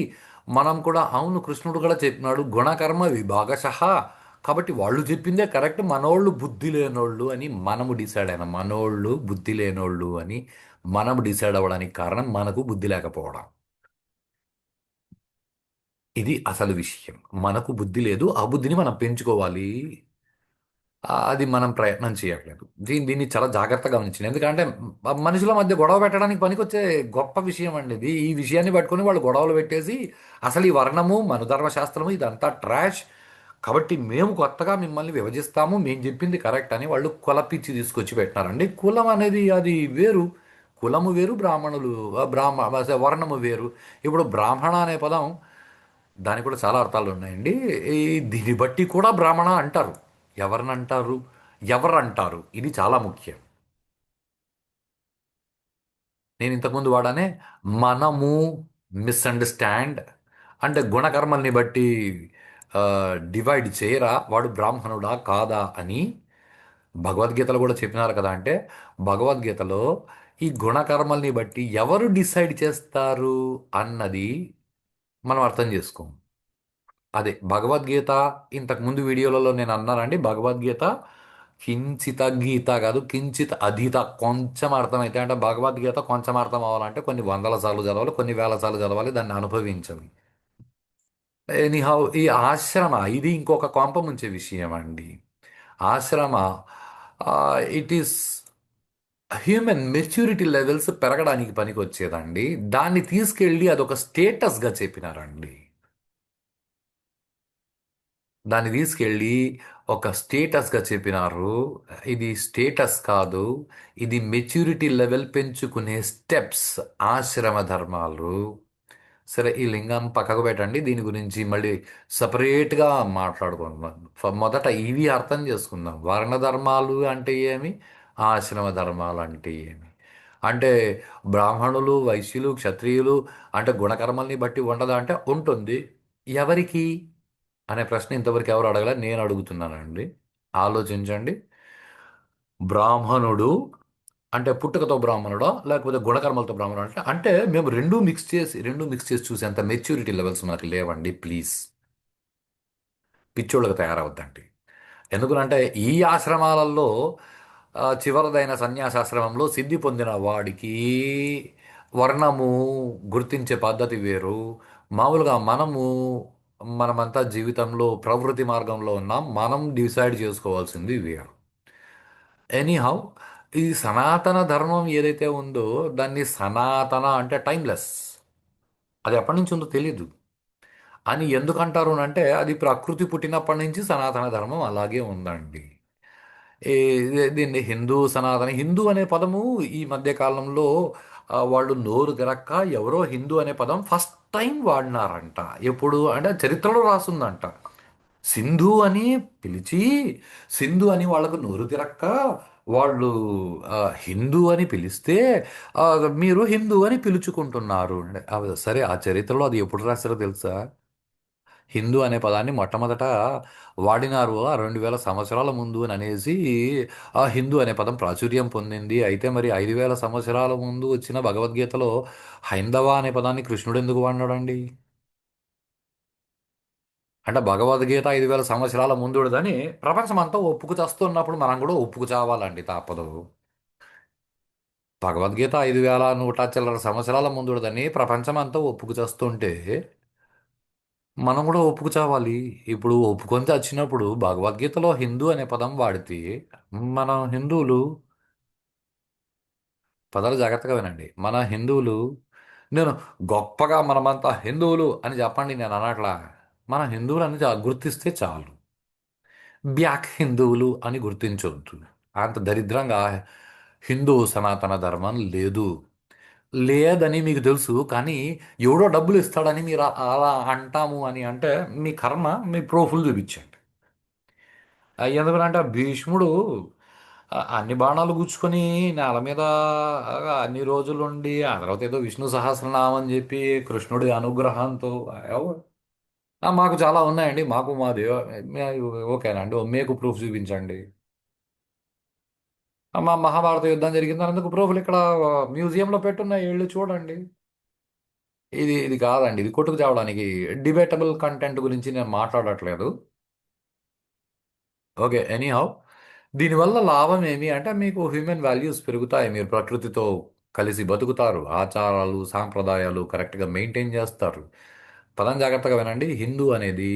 మనం కూడా అవును కృష్ణుడు కూడా చెప్పినాడు గుణకర్మ విభాగశః, కాబట్టి వాళ్ళు చెప్పిందే కరెక్ట్, మనోళ్ళు బుద్ధి లేనోళ్ళు అని మనము డిసైడ్ అయినా, మనోళ్ళు బుద్ధి లేనోళ్ళు అని మనం డిసైడ్ అవ్వడానికి కారణం మనకు బుద్ధి లేకపోవడం. ఇది అసలు విషయం. మనకు బుద్ధి లేదు, ఆ బుద్ధిని మనం పెంచుకోవాలి. అది మనం ప్రయత్నం చేయట్లేదు. దీన్ని చాలా జాగ్రత్తగా గమనించింది. ఎందుకంటే మనుషుల మధ్య గొడవ పెట్టడానికి పనికొచ్చే గొప్ప విషయం అండి ఇది. ఈ విషయాన్ని పట్టుకొని వాళ్ళు గొడవలు పెట్టేసి అసలు ఈ వర్ణము మనుధర్మ శాస్త్రము ఇదంతా ట్రాష్, కాబట్టి మేము కొత్తగా మిమ్మల్ని విభజిస్తాము, మేము చెప్పింది కరెక్ట్ అని వాళ్ళు కులపిచ్చి తీసుకొచ్చి పెట్టినారండి. కులం అనేది అది వేరు. కులము వేరు, బ్రాహ్మణులు వర్ణము వేరు. ఇప్పుడు బ్రాహ్మణ అనే పదం, దానికి కూడా చాలా అర్థాలు ఉన్నాయండి. ఈ దీన్ని బట్టి కూడా బ్రాహ్మణ అంటారు. ఎవరిని అంటారు, ఎవరు అంటారు, ఇది చాలా ముఖ్యం. నేను ఇంతకుముందు వాడానే మనము మిస్అండర్స్టాండ్ అంటే గుణకర్మల్ని బట్టి డివైడ్ చేయరా, వాడు బ్రాహ్మణుడా కాదా అని భగవద్గీతలో కూడా చెప్పినారు కదా. అంటే భగవద్గీతలో ఈ గుణకర్మల్ని బట్టి ఎవరు డిసైడ్ చేస్తారు అన్నది మనం అర్థం చేసుకోం. అదే భగవద్గీత, ఇంతకు ముందు వీడియోలలో నేను అన్నానండి, భగవద్గీత కించిత గీత కాదు, కించిత్ అధీత, కొంచెం అర్థమైతే. అంటే భగవద్గీత కొంచెం అర్థం అవ్వాలంటే కొన్ని వందల సార్లు చదవాలి, కొన్ని వేల సార్లు చదవాలి, దాన్ని అనుభవించాలి. ఎనీహౌ, ఈ ఆశ్రమ ఇది ఇంకొక కొంప ముంచే విషయం అండి. ఆశ్రమ it is human maturity levels పెరగడానికి పనికి వచ్చేదండి. దాన్ని తీసుకెళ్ళి అదొక స్టేటస్గా చెప్పినారండి. దాన్ని తీసుకెళ్ళి ఒక స్టేటస్గా చెప్పినారు. ఇది స్టేటస్ కాదు, ఇది మెచ్యూరిటీ లెవెల్ పెంచుకునే స్టెప్స్, ఆశ్రమ ధర్మాలు. సరే, ఈ లింగం పక్కకు పెట్టండి, దీని గురించి మళ్ళీ సపరేట్గా మాట్లాడుకుందాం. మొదట ఇవి అర్థం చేసుకుందాం. వర్ణ ధర్మాలు అంటే ఏమి, ఆశ్రమ ధర్మాలు అంటే ఏమి. అంటే బ్రాహ్మణులు, వైశ్యులు, క్షత్రియులు అంటే గుణకర్మల్ని బట్టి ఉండదా అంటే ఉంటుంది. ఎవరికి అనే ప్రశ్న ఇంతవరకు ఎవరు అడగలే, నేను అడుగుతున్నానండి. ఆలోచించండి. బ్రాహ్మణుడు అంటే పుట్టుకతో బ్రాహ్మణుడా, లేకపోతే గుణకర్మలతో బ్రాహ్మణుడు అంటే అంటే మేము రెండు మిక్స్ చేసి చూసేంత మెచ్యూరిటీ లెవెల్స్ మనకు లేవండి. ప్లీజ్ పిచ్చోళ్ళకి తయారవద్దండి. ఎందుకంటే ఈ ఆశ్రమాలలో చివరిదైన సన్యాసాశ్రమంలో సిద్ధి పొందిన వాడికి వర్ణము గుర్తించే పద్ధతి వేరు. మామూలుగా మనమంతా జీవితంలో ప్రవృత్తి మార్గంలో ఉన్నాం, మనం డిసైడ్ చేసుకోవాల్సింది వేరు. ఎనీహౌ, ఈ సనాతన ధర్మం ఏదైతే ఉందో దాన్ని సనాతన అంటే టైమ్లెస్, అది ఎప్పటి నుంచి ఉందో తెలీదు అని ఎందుకు అంటారు అంటే అది ప్రకృతి పుట్టినప్పటి నుంచి సనాతన ధర్మం అలాగే ఉందండి. దీన్ని హిందూ అనే పదము ఈ మధ్య కాలంలో వాళ్ళు నోరు తిరక్క ఎవరో హిందూ అనే పదం ఫస్ట్ టైం వాడినారంట. ఎప్పుడు అంటే చరిత్రలో రాస్తుందంట. సింధు అని పిలిచి, సింధు అని వాళ్ళకు నోరు తిరక్క వాళ్ళు హిందూ అని పిలిస్తే ఆ, మీరు హిందూ అని పిలుచుకుంటున్నారు అంటే, సరే, ఆ చరిత్రలో అది ఎప్పుడు రాస్తారో తెలుసా? హిందూ అనే పదాన్ని మొట్టమొదట వాడినారు 2000 సంవత్సరాల ముందు అని అనేసి ఆ హిందూ అనే పదం ప్రాచుర్యం పొందింది. అయితే మరి 5000 సంవత్సరాల ముందు వచ్చిన భగవద్గీతలో హైందవ అనే పదాన్ని కృష్ణుడు ఎందుకు వాడినాడండి? అంటే భగవద్గీత 5000 సంవత్సరాల ముందుదని ప్రపంచమంతా ఒప్పుకు చేస్తున్నప్పుడు మనం కూడా ఒప్పుకు చావాలండి, తప్పదు. భగవద్గీత 5100 చిల్లర సంవత్సరాల ముందుదని ప్రపంచమంతా ఒప్పుకు చేస్తుంటే మనం కూడా ఒప్పుకు చావాలి. ఇప్పుడు ఒప్పుకొని చచ్చినప్పుడు భగవద్గీతలో హిందూ అనే పదం వాడితే మనం హిందువులు, పదాలు జాగ్రత్తగా వినండి, మన హిందువులు, నేను గొప్పగా మనమంతా హిందువులు అని చెప్పండి, నేను అనట్లా. మన హిందువులు అని గుర్తిస్తే చాలు. బ్యాక్ హిందువులు అని గుర్తించొద్దు. అంత దరిద్రంగా హిందూ సనాతన ధర్మం లేదు. లేదని మీకు తెలుసు, కానీ ఎవడో డబ్బులు ఇస్తాడని మీరు అలా అంటాము అని అంటే మీ కర్మ, మీ ప్రూఫ్లు చూపించండి. ఎందుకంటే భీష్ముడు అన్ని బాణాలు గుచ్చుకొని నేల మీద అన్ని రోజులుండి ఆ తర్వాత ఏదో విష్ణు సహస్రనామం అని చెప్పి కృష్ణుడి అనుగ్రహంతో మాకు చాలా ఉన్నాయండి, మాది ఓకేనా అండి, మీకు ప్రూఫ్ చూపించండి. మా మహాభారత యుద్ధం జరిగింది అందుకు ప్రూఫ్లు ఇక్కడ మ్యూజియంలో పెట్టున్నాయి, వెళ్ళి చూడండి. ఇది కాదండి, ఇది కొట్టుకు తేవడానికి. డిబేటబుల్ కంటెంట్ గురించి నేను మాట్లాడట్లేదు. ఓకే, ఎనీహౌ, దీనివల్ల లాభం ఏమి అంటే మీకు హ్యూమన్ వాల్యూస్ పెరుగుతాయి, మీరు ప్రకృతితో కలిసి బతుకుతారు, ఆచారాలు సాంప్రదాయాలు కరెక్ట్గా మెయింటైన్ చేస్తారు. పదం జాగ్రత్తగా వినండి, హిందూ అనేది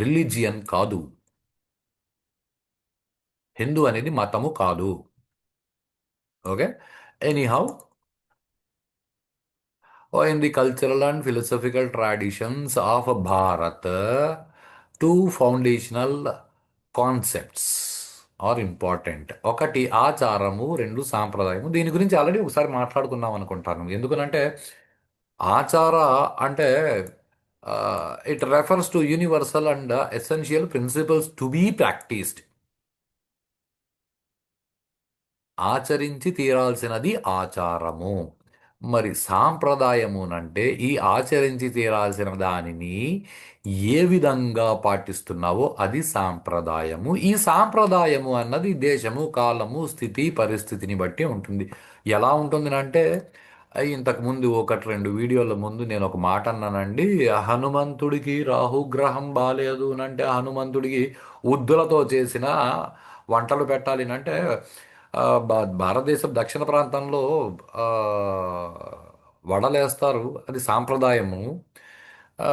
రిలీజియన్ కాదు. హిందూ అనేది మతము కాదు. Okay, anyhow, in the cultural and philosophical traditions of Bharat, two foundational concepts are important. ఒకటి ఆచారము, రెండు సాంప్రదాయము. దీని గురించి ఆల్రెడీ ఒకసారి మాట్లాడుకున్నాం అనుకుంటాను. ఎందుకనంటే ఆచార అంటే it refers to universal and essential principles to be practised. ఆచరించి తీరాల్సినది ఆచారము. మరి సాంప్రదాయమునంటే ఈ ఆచరించి తీరాల్సిన దానిని ఏ విధంగా పాటిస్తున్నావో అది సాంప్రదాయము. ఈ సాంప్రదాయము అన్నది దేశము, కాలము, స్థితి, పరిస్థితిని బట్టి ఉంటుంది. ఎలా ఉంటుంది అంటే ఇంతకు ముందు ఒకటి రెండు వీడియోల ముందు నేను ఒక మాట అన్నానండి. హనుమంతుడికి రాహుగ్రహం బాలేదు అని అంటే హనుమంతుడికి ఉద్దులతో చేసిన వంటలు పెట్టాలి అంటే ఆ, భారతదేశం దక్షిణ ప్రాంతంలో ఆ, వడలేస్తారు, అది సాంప్రదాయము. ఆ,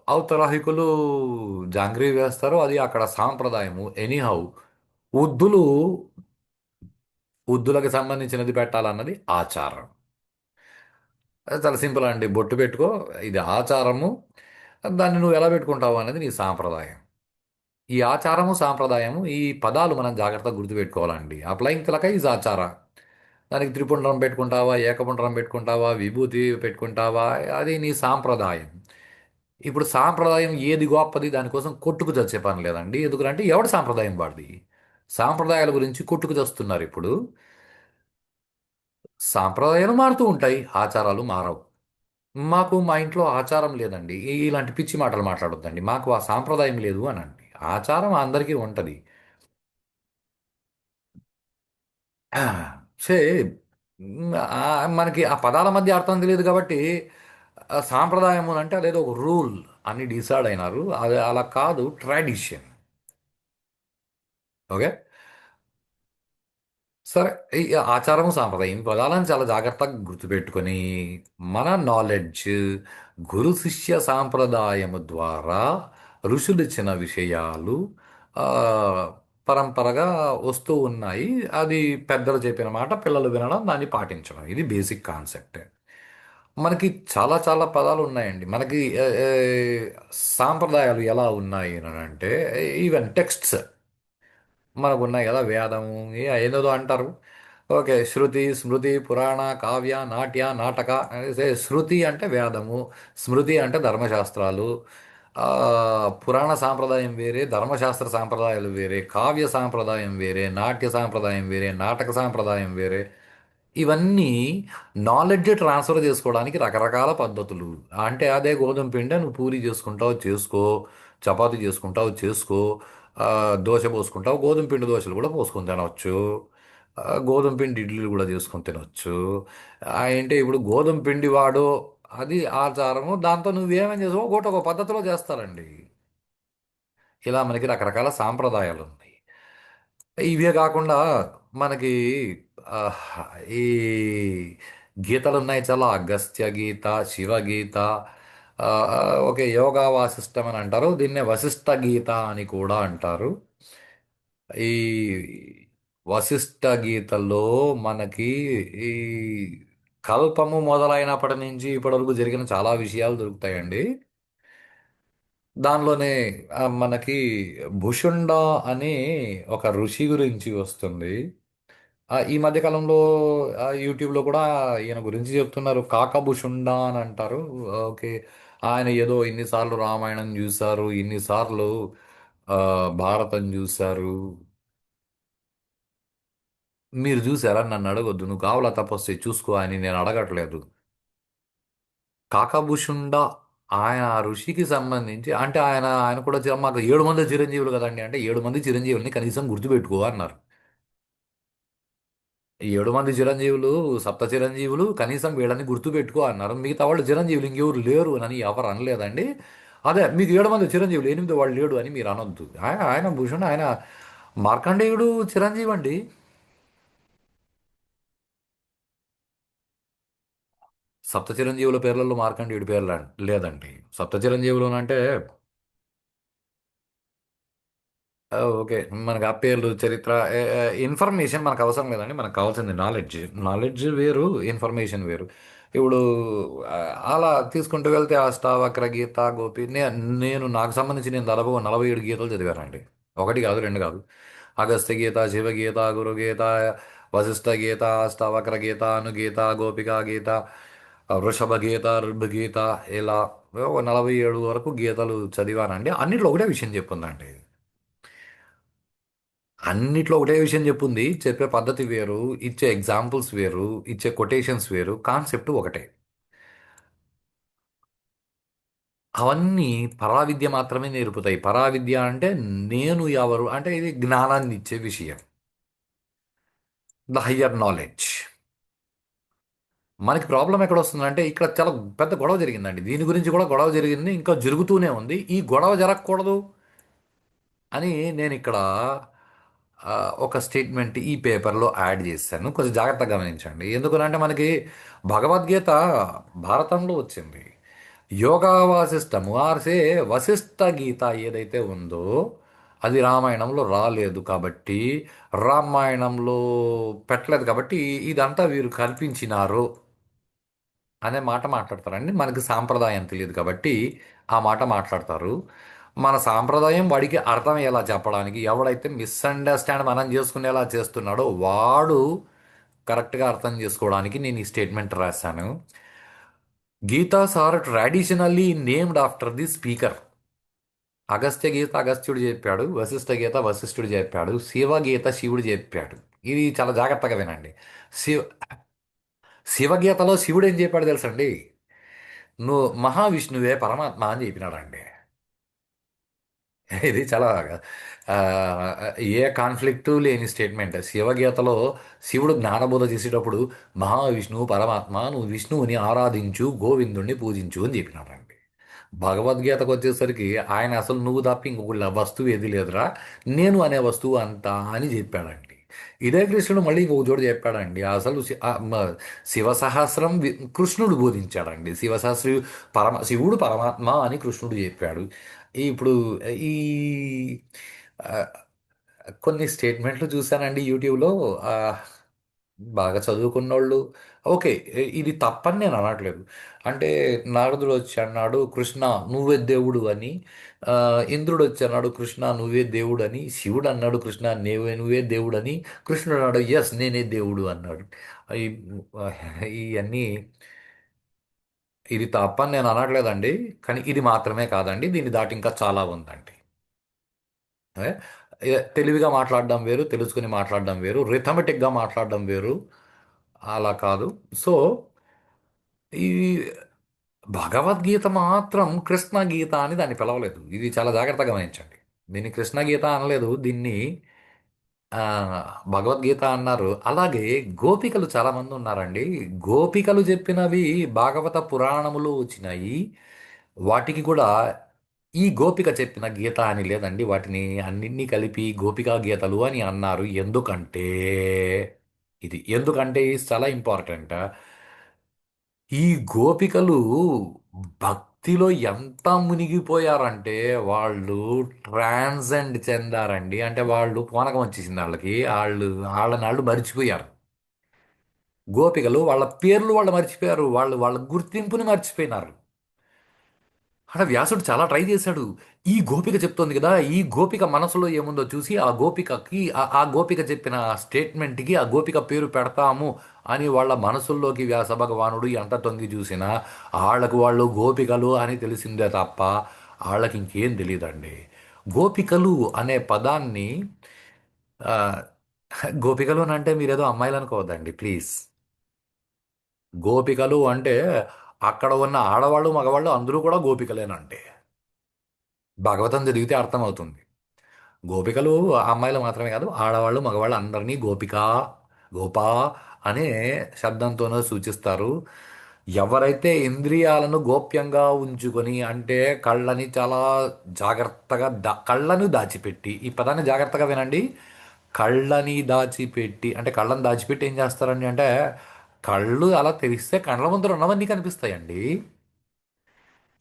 అవతరాహికులు జాంగ్రీ వేస్తారు, అది అక్కడ సాంప్రదాయము. ఎనీహౌ ఉద్దులు, ఉద్దులకు సంబంధించినది పెట్టాలన్నది ఆచారం. అది చాలా సింపుల్ అండి. బొట్టు పెట్టుకో, ఇది ఆచారము. దాన్ని నువ్వు ఎలా పెట్టుకుంటావు అనేది నీ సాంప్రదాయం. ఈ ఆచారము సాంప్రదాయము ఈ పదాలు మనం జాగ్రత్తగా గుర్తుపెట్టుకోవాలండి. అప్లయింగ్ తిలక ఈజ్ ఆచార. దానికి త్రిపుండ్రం పెట్టుకుంటావా, ఏకపుండ్రం పెట్టుకుంటావా, విభూతి పెట్టుకుంటావా, అది నీ సాంప్రదాయం. ఇప్పుడు సాంప్రదాయం ఏది గొప్పది దానికోసం కొట్టుకు చచ్చే పని లేదండి. ఎందుకంటే ఎవడి సాంప్రదాయం వాడిది. సాంప్రదాయాల గురించి కొట్టుకు చస్తున్నారు ఇప్పుడు. సాంప్రదాయాలు మారుతూ ఉంటాయి, ఆచారాలు మారవు. మాకు మా ఇంట్లో ఆచారం లేదండి, ఇలాంటి పిచ్చి మాటలు మాట్లాడొద్దండి. మాకు ఆ సాంప్రదాయం లేదు అనండి. ఆచారం అందరికీ ఉంటుంది. ఆ, సే మనకి ఆ పదాల మధ్య అర్థం తెలియదు కాబట్టి సాంప్రదాయం అంటే అదేదో ఒక రూల్ అని డిసైడ్ అయినారు. అది అలా కాదు, ట్రెడిషన్. ఓకే. సరే, ఈ ఆచారము సాంప్రదాయం ఈ పదాలను చాలా జాగ్రత్తగా గుర్తుపెట్టుకొని మన నాలెడ్జ్ గురు శిష్య సాంప్రదాయము ద్వారా ఋషులు ఇచ్చిన విషయాలు ఆ, పరంపరగా వస్తూ ఉన్నాయి. అది పెద్దలు చెప్పిన మాట పిల్లలు వినడం, దాన్ని పాటించడం, ఇది బేసిక్ కాన్సెప్ట్. మనకి చాలా చాలా పదాలు ఉన్నాయండి. మనకి సాంప్రదాయాలు ఎలా ఉన్నాయి అని అంటే ఈవెన్ టెక్స్ట్స్ మనకు ఉన్నాయి కదా, వేదము ఏదేదో అంటారు. ఓకే, శృతి, స్మృతి, పురాణ, కావ్య, నాట్య, నాటక అనేసి శృతి అంటే వేదము, స్మృతి అంటే ధర్మశాస్త్రాలు, ఆ, పురాణ సాంప్రదాయం వేరే, ధర్మశాస్త్ర సాంప్రదాయాలు వేరే, కావ్య సాంప్రదాయం వేరే, నాట్య సాంప్రదాయం వేరే, నాటక సాంప్రదాయం వేరే. ఇవన్నీ నాలెడ్జ్ ట్రాన్స్ఫర్ చేసుకోవడానికి రకరకాల పద్ధతులు. అంటే అదే గోధుమ పిండి నువ్వు పూరి చేసుకుంటావు చేసుకో, చపాతీ చేసుకుంటావు చేసుకో, ఆ, దోశ పోసుకుంటావు, గోధుమ పిండి దోశలు కూడా పోసుకొని తినవచ్చు. గోధుమ పిండి ఇడ్లీలు కూడా చేసుకొని తినవచ్చు. ఏంటి ఇప్పుడు గోధుమ పిండి వాడు, అది ఆచారము. దాంతో నువ్వేమేం చేసావు ఒకటి ఒక పద్ధతిలో చేస్తారండి. ఇలా మనకి రకరకాల సాంప్రదాయాలు ఉన్నాయి. ఇవే కాకుండా మనకి ఆహ్, ఈ గీతలు ఉన్నాయి చాలా. అగస్త్య గీత, శివ గీత, ఓకే, యోగా వాసిష్టం అని అంటారు, దీన్నే వశిష్ఠ గీత అని కూడా అంటారు. ఈ వశిష్ఠ గీతలో మనకి ఈ కల్పము మొదలైనప్పటి నుంచి ఇప్పటి వరకు జరిగిన చాలా విషయాలు దొరుకుతాయండి. దానిలోనే మనకి భుషుండ అనే ఒక ఋషి గురించి వస్తుంది. ఈ మధ్య కాలంలో యూట్యూబ్లో కూడా ఈయన గురించి చెప్తున్నారు. కాకభుషుండ అని అంటారు. ఓకే, ఆయన ఏదో ఇన్నిసార్లు రామాయణం చూశారు, ఇన్నిసార్లు ఆ, భారతం చూశారు. మీరు చూసారా? నన్ను అడగొద్దు, నువ్వు కావాలా తపస్సు చూసుకో అని నేను అడగట్లేదు. కాకభుషుండ ఆయన ఆ ఋషికి సంబంధించి అంటే ఆయన ఆయన కూడా మాకు 7 మంది చిరంజీవులు కదండి అంటే 7 మంది చిరంజీవుల్ని కనీసం గుర్తుపెట్టుకో అన్నారు. ఈ 7 మంది చిరంజీవులు, సప్త చిరంజీవులు, కనీసం వీళ్ళని గుర్తుపెట్టుకో అన్నారు. మిగతా వాళ్ళు చిరంజీవులు ఇంకెవరు లేరు అని ఎవరు అనలేదండి. అదే మీకు 7 మంది చిరంజీవులు, 8 వాళ్ళు లేడు అని మీరు అనొద్దు. ఆయన ఆయన భూషణ్, ఆయన మార్కండేయుడు చిరంజీవి అండి. సప్త చిరంజీవుల పేర్లలో మార్కండేయుడి పేర్లు లేదండి. సప్త చిరంజీవులు అంటే ఓకే, మనకు ఆ పేర్లు, చరిత్ర, ఇన్ఫర్మేషన్ మనకు అవసరం లేదండి. మనకు కావాల్సింది నాలెడ్జ్. నాలెడ్జ్ వేరు, ఇన్ఫర్మేషన్ వేరు. ఇప్పుడు ఆ, అలా తీసుకుంటూ వెళ్తే అష్టావక్ర గీత, గోపి, నేను నాకు సంబంధించి నేను దాదాపు 47 గీతలు చదివానండి. ఒకటి కాదు, రెండు కాదు. అగస్త్య గీత, శివ గీత, గురు గీత, వశిష్ఠ గీత, అష్టావక్ర గీత, అనుగీత, గోపికా గీత, వృషభ గీత, ఋభు గీత, ఇలా ఒక 47 వరకు గీతలు చదివానండి. అన్నిట్లో ఒకటే విషయం చెప్పుందండి. అన్నిట్లో ఒకటే విషయం చెప్పుంది. చెప్పే పద్ధతి వేరు, ఇచ్చే ఎగ్జాంపుల్స్ వేరు, ఇచ్చే కొటేషన్స్ వేరు, కాన్సెప్ట్ ఒకటే. అవన్నీ పరావిద్య మాత్రమే నేర్పుతాయి. పరావిద్య అంటే నేను ఎవరు అంటే ఇది జ్ఞానాన్ని ఇచ్చే విషయం. The higher knowledge. మనకి ప్రాబ్లం ఎక్కడ వస్తుందంటే ఇక్కడ చాలా పెద్ద గొడవ జరిగిందండి. దీని గురించి కూడా గొడవ జరిగింది. ఇంకా జరుగుతూనే ఉంది. ఈ గొడవ జరగకూడదు అని నేను ఇక్కడ ఒక స్టేట్మెంట్ ఈ పేపర్లో యాడ్ చేశాను. కొంచెం జాగ్రత్తగా గమనించండి. ఎందుకనంటే మనకి భగవద్గీత భారతంలో వచ్చింది. యోగా వాసిష్టము ఆర్సే వశిష్ఠ గీత ఏదైతే ఉందో అది రామాయణంలో రాలేదు కాబట్టి, రామాయణంలో పెట్టలేదు కాబట్టి ఇదంతా వీరు కల్పించినారు అనే మాట మాట్లాడతారండి. మనకి సాంప్రదాయం తెలియదు కాబట్టి ఆ మాట మాట్లాడతారు. మన సాంప్రదాయం వాడికి అర్థమయ్యేలా చెప్పడానికి, ఎవడైతే మిస్అండర్స్టాండ్ మనం చేసుకునేలా చేస్తున్నాడో వాడు కరెక్ట్గా అర్థం చేసుకోవడానికి నేను ఈ స్టేట్మెంట్ రాశాను. Gitas are traditionally named after the speaker. Agastya Gita అగస్త్యుడు చెప్పాడు, వశిష్ఠ గీత వశిష్ఠుడు చెప్పాడు, శివగీత శివుడు చెప్పాడు. ఇది చాలా జాగ్రత్తగా వినండి. శివ శివగీతలో శివుడు ఏం చెప్పాడు తెలుసండి? నువ్వు మహావిష్ణువే పరమాత్మ అని చెప్పినాడండి. ఇది చాలా ఆ, ఏ కాన్ఫ్లిక్టు లేని స్టేట్మెంట్. శివగీతలో శివుడు జ్ఞానబోధ చేసేటప్పుడు మహావిష్ణువు పరమాత్మ నువ్వు విష్ణువుని ఆరాధించు, గోవిందుణ్ణి పూజించు అని చెప్పినాడండి. భగవద్గీతకు వచ్చేసరికి ఆయన అసలు నువ్వు తప్ప ఇంకొక వస్తువు ఏది లేదురా, నేను అనే వస్తువు అంతా అని చెప్పాడండి. ఇదే కృష్ణుడు మళ్ళీ ఇంకొక చోట చెప్పాడండి. అసలు శివ సహస్రం కృష్ణుడు బోధించాడండి. శివసహస్రి శివుడు పరమాత్మ అని కృష్ణుడు చెప్పాడు. ఇప్పుడు ఈ ఆ, కొన్ని స్టేట్మెంట్లు చూశానండి యూట్యూబ్లో. ఆ, బాగా చదువుకున్నోళ్ళు ఓకే, ఇది తప్పని నేను అనట్లేదు. అంటే నారదుడు వచ్చి అన్నాడు కృష్ణ నువ్వే దేవుడు అని, ఆ, ఇంద్రుడు వచ్చి అన్నాడు కృష్ణ నువ్వే దేవుడు అని, శివుడు అన్నాడు కృష్ణ నువ్వే దేవుడు అని, కృష్ణుడు అన్నాడు ఎస్ నేనే దేవుడు అన్నాడు. ఈ- ఇవన్నీ ఇది తప్పని నేను అనట్లేదండి. కానీ ఇది మాత్రమే కాదండి, దీన్ని దాటి ఇంకా చాలా ఉందండి. ఏ? తెలివిగా మాట్లాడడం వేరు, తెలుసుకుని మాట్లాడడం వేరు, రిథమెటిక్గా మాట్లాడడం వేరు. అలా కాదు. సో ఈ భగవద్గీత మాత్రం కృష్ణ గీత అని దాన్ని పిలవలేదు. ఇది చాలా జాగ్రత్తగా గమనించండి. దీన్ని కృష్ణ గీత అనలేదు, దీన్ని ఆ, భగవద్గీత అన్నారు. అలాగే గోపికలు చాలా మంది ఉన్నారండి. గోపికలు చెప్పినవి భాగవత పురాణములు వచ్చినాయి. వాటికి కూడా ఈ గోపిక చెప్పిన గీత అని లేదండి. వాటిని అన్నింటినీ కలిపి గోపికా గీతలు అని అన్నారు. ఎందుకంటే ఎందుకంటే ఇది చాలా ఇంపార్టెంట్. ఈ గోపికలు భక్తిలో ఎంత మునిగిపోయారంటే వాళ్ళు ట్రాన్సెండ్ చెందారండి. అంటే వాళ్ళు పూనకం వచ్చేసింది వాళ్ళకి. వాళ్ళని వాళ్ళు మర్చిపోయారు. గోపికలు వాళ్ళ పేర్లు వాళ్ళు మర్చిపోయారు. వాళ్ళ గుర్తింపుని మర్చిపోయినారు. అక్కడ వ్యాసుడు చాలా ట్రై చేశాడు. ఈ గోపిక చెప్తోంది కదా, ఈ గోపిక మనసులో ఏముందో చూసి ఆ గోపికకి ఆ గోపిక చెప్పిన స్టేట్మెంట్కి ఆ గోపిక పేరు పెడతాము అని వాళ్ళ మనసుల్లోకి వ్యాస భగవానుడు ఎంత తొంగి చూసినా వాళ్ళకు వాళ్ళు గోపికలు అని తెలిసిందే తప్ప వాళ్ళకి ఇంకేం తెలియదండి. గోపికలు అనే పదాన్ని ఆ, గోపికలు అని అంటే మీరేదో అమ్మాయిలు అనుకోవద్దండి ప్లీజ్. గోపికలు అంటే అక్కడ ఉన్న ఆడవాళ్ళు మగవాళ్ళు అందరూ కూడా గోపికలేనండి. భాగవతం చదివితే అర్థమవుతుంది. గోపికలు అమ్మాయిలు మాత్రమే కాదు, ఆడవాళ్ళు మగవాళ్ళు అందరినీ గోపిక, గోపా అనే శబ్దంతోనూ సూచిస్తారు. ఎవరైతే ఇంద్రియాలను గోప్యంగా ఉంచుకొని అంటే కళ్ళని చాలా జాగ్రత్తగా కళ్ళను దాచిపెట్టి, ఈ పదాన్ని జాగ్రత్తగా వినండి. కళ్ళని దాచిపెట్టి అంటే కళ్ళని దాచిపెట్టి ఏం చేస్తారండి అంటే కళ్ళు అలా తెరిస్తే కళ్ళ ముందర ఉన్నవన్నీ కనిపిస్తాయండి.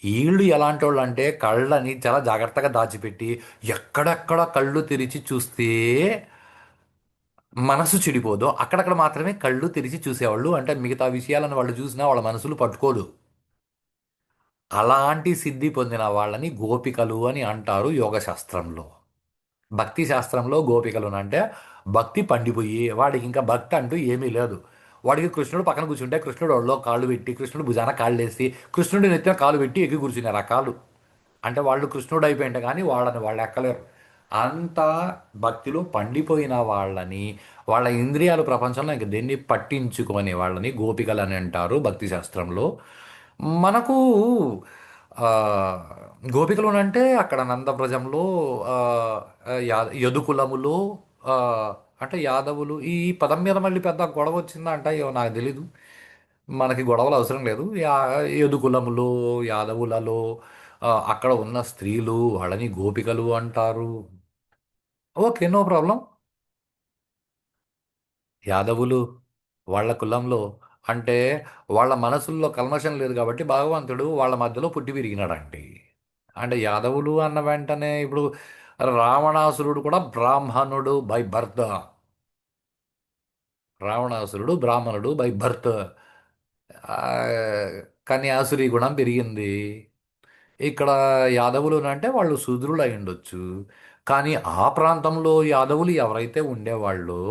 వీళ్ళు ఎలాంటి వాళ్ళు అంటే కళ్ళని చాలా జాగ్రత్తగా దాచిపెట్టి ఎక్కడెక్కడ కళ్ళు తెరిచి చూస్తే మనసు చెడిపోదో అక్కడక్కడ మాత్రమే కళ్ళు తెరిచి చూసేవాళ్ళు. అంటే మిగతా విషయాలను వాళ్ళు చూసినా వాళ్ళ మనసులు పట్టుకోదు. అలాంటి సిద్ధి పొందిన వాళ్ళని గోపికలు అని అంటారు యోగ శాస్త్రంలో. భక్తి శాస్త్రంలో గోపికలు అంటే భక్తి పండిపోయి వాడికి ఇంకా భక్తి అంటూ ఏమీ లేదు. వాడికి కృష్ణుడు పక్కన కూర్చుంటే కృష్ణుడు ఒళ్ళో కాళ్ళు పెట్టి కృష్ణుడు భుజాన కాళ్ళు వేసి కృష్ణుడి నెత్తిన కాలు పెట్టి ఎక్కి కూర్చున్నారు ఆ కాళ్ళు. అంటే వాళ్ళు కృష్ణుడు అయిపోయింటే కానీ వాళ్ళని వాళ్ళు ఎక్కలేరు. అంత భక్తిలో పండిపోయిన వాళ్ళని, వాళ్ళ ఇంద్రియాలు ప్రపంచంలో ఇంక దేన్ని పట్టించుకోని వాళ్ళని గోపికలని అంటారు భక్తి శాస్త్రంలో. మనకు ఆ, గోపికలు అంటే అక్కడ నందవ్రజంలో ఆ, యదుకులములో ఆ, అంటే యాదవులు ఈ పదం మీద మళ్ళీ పెద్ద గొడవ వచ్చిందా అంటే అయ్యో నాకు తెలీదు. మనకి గొడవలు అవసరం లేదు. యదుకులములో యాదవులలో అక్కడ ఉన్న స్త్రీలు వాళ్ళని గోపికలు అంటారు. Okay, no problem. యాదవులు వాళ్ళ కులంలో అంటే వాళ్ళ మనసుల్లో కల్మషం లేదు కాబట్టి భగవంతుడు వాళ్ళ మధ్యలో పుట్టి విరిగినాడండి. అంటే యాదవులు అన్న వెంటనే ఇప్పుడు రావణాసురుడు కూడా బ్రాహ్మణుడు బై బర్త్. రావణాసురుడు బ్రాహ్మణుడు బై బర్త్. కన్యాసురి గుణం పెరిగింది. ఇక్కడ యాదవులు అంటే వాళ్ళు శూద్రులు అయి ఉండొచ్చు. కానీ ఆ ప్రాంతంలో యాదవులు ఎవరైతే ఉండేవాళ్ళో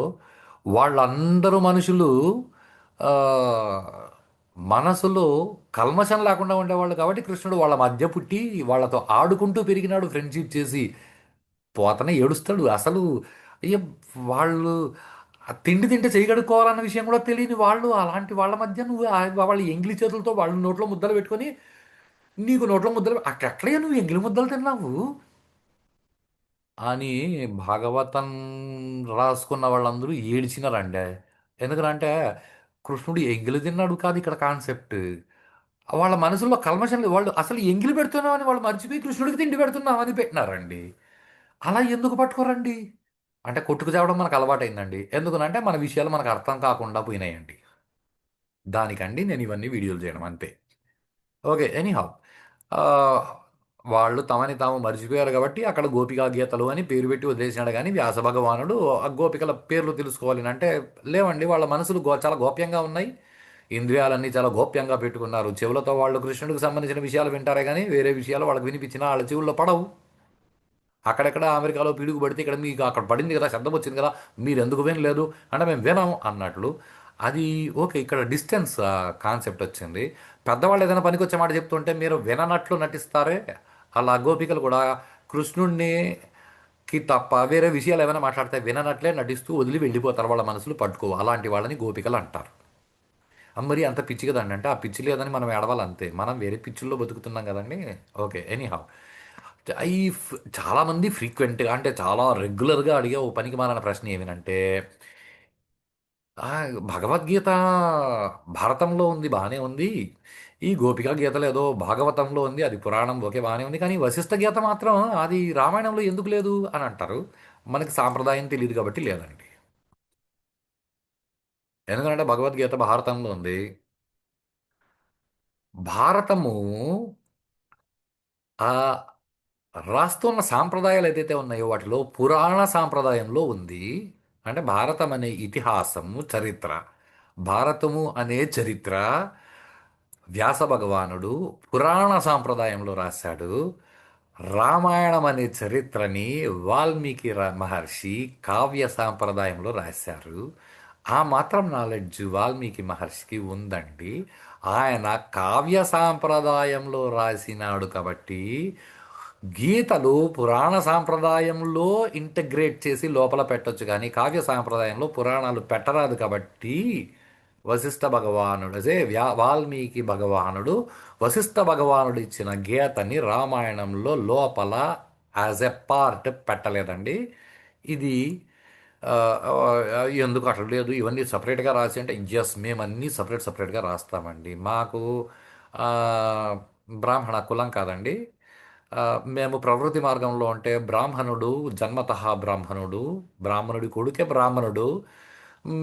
వాళ్ళందరూ మనుషులు ఆ, మనసులో కల్మషం లేకుండా ఉండేవాళ్ళు కాబట్టి కృష్ణుడు వాళ్ళ మధ్య పుట్టి వాళ్ళతో ఆడుకుంటూ పెరిగినాడు, ఫ్రెండ్షిప్ చేసి. పోతనే ఏడుస్తాడు అసలు. అయ్య, వాళ్ళు ఆ తిండి తింటే చేయి కడుక్కోవాలన్న విషయం కూడా తెలియని వాళ్ళు అలాంటి వాళ్ళ మధ్య నువ్వు వాళ్ళ ఎంగిలి చేతులతో వాళ్ళ నోట్లో ముద్దలు పెట్టుకొని నీకు నోట్లో ముద్దలు అట్లే నువ్వు ఎంగిలి ముద్దలు తిన్నావు అని భాగవతం రాసుకున్న వాళ్ళందరూ ఏడ్చినారండి. ఎందుకంటే కృష్ణుడు ఎంగిలి తిన్నాడు కాదు ఇక్కడ కాన్సెప్ట్. వాళ్ళ మనసులో కల్మషం లేదు. వాళ్ళు అసలు ఎంగిలి పెడుతున్నామని వాళ్ళు మర్చిపోయి కృష్ణుడికి తిండి పెడుతున్నామని పెట్టినారండి. అలా ఎందుకు పట్టుకోరండి? అంటే కొట్టుకు చావడం మనకు అలవాటైందండి. ఎందుకనంటే మన విషయాలు మనకు అర్థం కాకుండా పోయినాయండి. దానికండి నేను ఇవన్నీ వీడియోలు చేయడం అంతే. Okay, anyhow. వాళ్ళు తమని తాము మర్చిపోయారు కాబట్టి అక్కడ గోపికా గీతలు అని పేరు పెట్టి వదిలేసినాడు. కానీ వ్యాస భగవానుడు ఆ గోపికల పేర్లు తెలుసుకోవాలి అంటే లేవండి. వాళ్ళ మనసులు చాలా గోప్యంగా ఉన్నాయి. ఇంద్రియాలన్నీ చాలా గోప్యంగా పెట్టుకున్నారు. చెవులతో వాళ్ళు కృష్ణుడికి సంబంధించిన విషయాలు వింటారే కానీ వేరే విషయాలు వాళ్ళకి వినిపించినా వాళ్ళ చెవుల్లో పడవు. అక్కడెక్కడ అమెరికాలో పిడుగు పడితే ఇక్కడ మీకు అక్కడ పడింది కదా, శబ్దం వచ్చింది కదా, మీరు ఎందుకు వినలేదు అంటే మేము వినాము అన్నట్లు. అది ఓకే, ఇక్కడ డిస్టెన్స్ కాన్సెప్ట్ వచ్చింది. పెద్దవాళ్ళు ఏదైనా పనికి వచ్చే మాట చెప్తుంటే మీరు విననట్లు నటిస్తారే, అలా గోపికలు కూడా కృష్ణుడిని కి తప్ప వేరే విషయాలు ఏమైనా మాట్లాడితే విననట్లే నటిస్తూ వదిలి వెళ్ళిపోతారు. వాళ్ళ మనసులు పట్టుకో, అలాంటి వాళ్ళని గోపికలు అంటారు. మరి అంత పిచ్చి కదండి అంటే ఆ పిచ్చి లేదని మనం ఏడవాలి అంతే. మనం వేరే పిచ్చుల్లో బతుకుతున్నాం కదండి. Okay, anyhow. చాలామంది ఫ్రీక్వెంట్గా అంటే చాలా రెగ్యులర్గా అడిగే ఓ పనికి మాలిన ప్రశ్న ఏమినంటే ఆ, భగవద్గీత భారతంలో ఉంది బాగానే ఉంది. ఈ గోపికా గీతలు ఏదో భాగవతంలో ఉంది, అది పురాణం ఓకే బాగానే ఉంది. కానీ వశిష్ఠ గీత మాత్రం అది రామాయణంలో ఎందుకు లేదు అని అంటారు. మనకి సాంప్రదాయం తెలియదు కాబట్టి లేదండి. ఎందుకంటే భగవద్గీత భారతంలో ఉంది. భారతము ఆ రాస్తున్న సాంప్రదాయాలు ఏదైతే ఉన్నాయో వాటిలో పురాణ సాంప్రదాయంలో ఉంది. అంటే భారతం అనే ఇతిహాసము చరిత్ర, భారతము అనే చరిత్ర వ్యాస భగవానుడు పురాణ సాంప్రదాయంలో రాశాడు. రామాయణం అనే చరిత్రని వాల్మీకి మహర్షి కావ్య సాంప్రదాయంలో రాశారు. ఆ మాత్రం నాలెడ్జ్ వాల్మీకి మహర్షికి ఉందండి. ఆయన కావ్య సాంప్రదాయంలో రాసినాడు కాబట్టి గీతలు పురాణ సాంప్రదాయంలో ఇంటగ్రేట్ చేసి లోపల పెట్టొచ్చు కానీ కావ్య సాంప్రదాయంలో పురాణాలు పెట్టరాదు కాబట్టి వశిష్ఠ భగవానుడు అదే వాల్మీకి భగవానుడు వశిష్ఠ భగవానుడు ఇచ్చిన గీతని రామాయణంలో లోపల యాజ్ ఎ పార్ట్ పెట్టలేదండి. ఇది ఆ, ఎందుకు అట్లా లేదు, ఇవన్నీ సపరేట్గా రాసి అంటే ఎస్ మేము అన్నీ సపరేట్గా రాస్తామండి. మాకు ఆ, బ్రాహ్మణ కులం కాదండి. ఆ, మేము ప్రవృత్తి మార్గంలో ఉంటే బ్రాహ్మణుడు జన్మతః బ్రాహ్మణుడు, బ్రాహ్మణుడి కొడుకే బ్రాహ్మణుడు.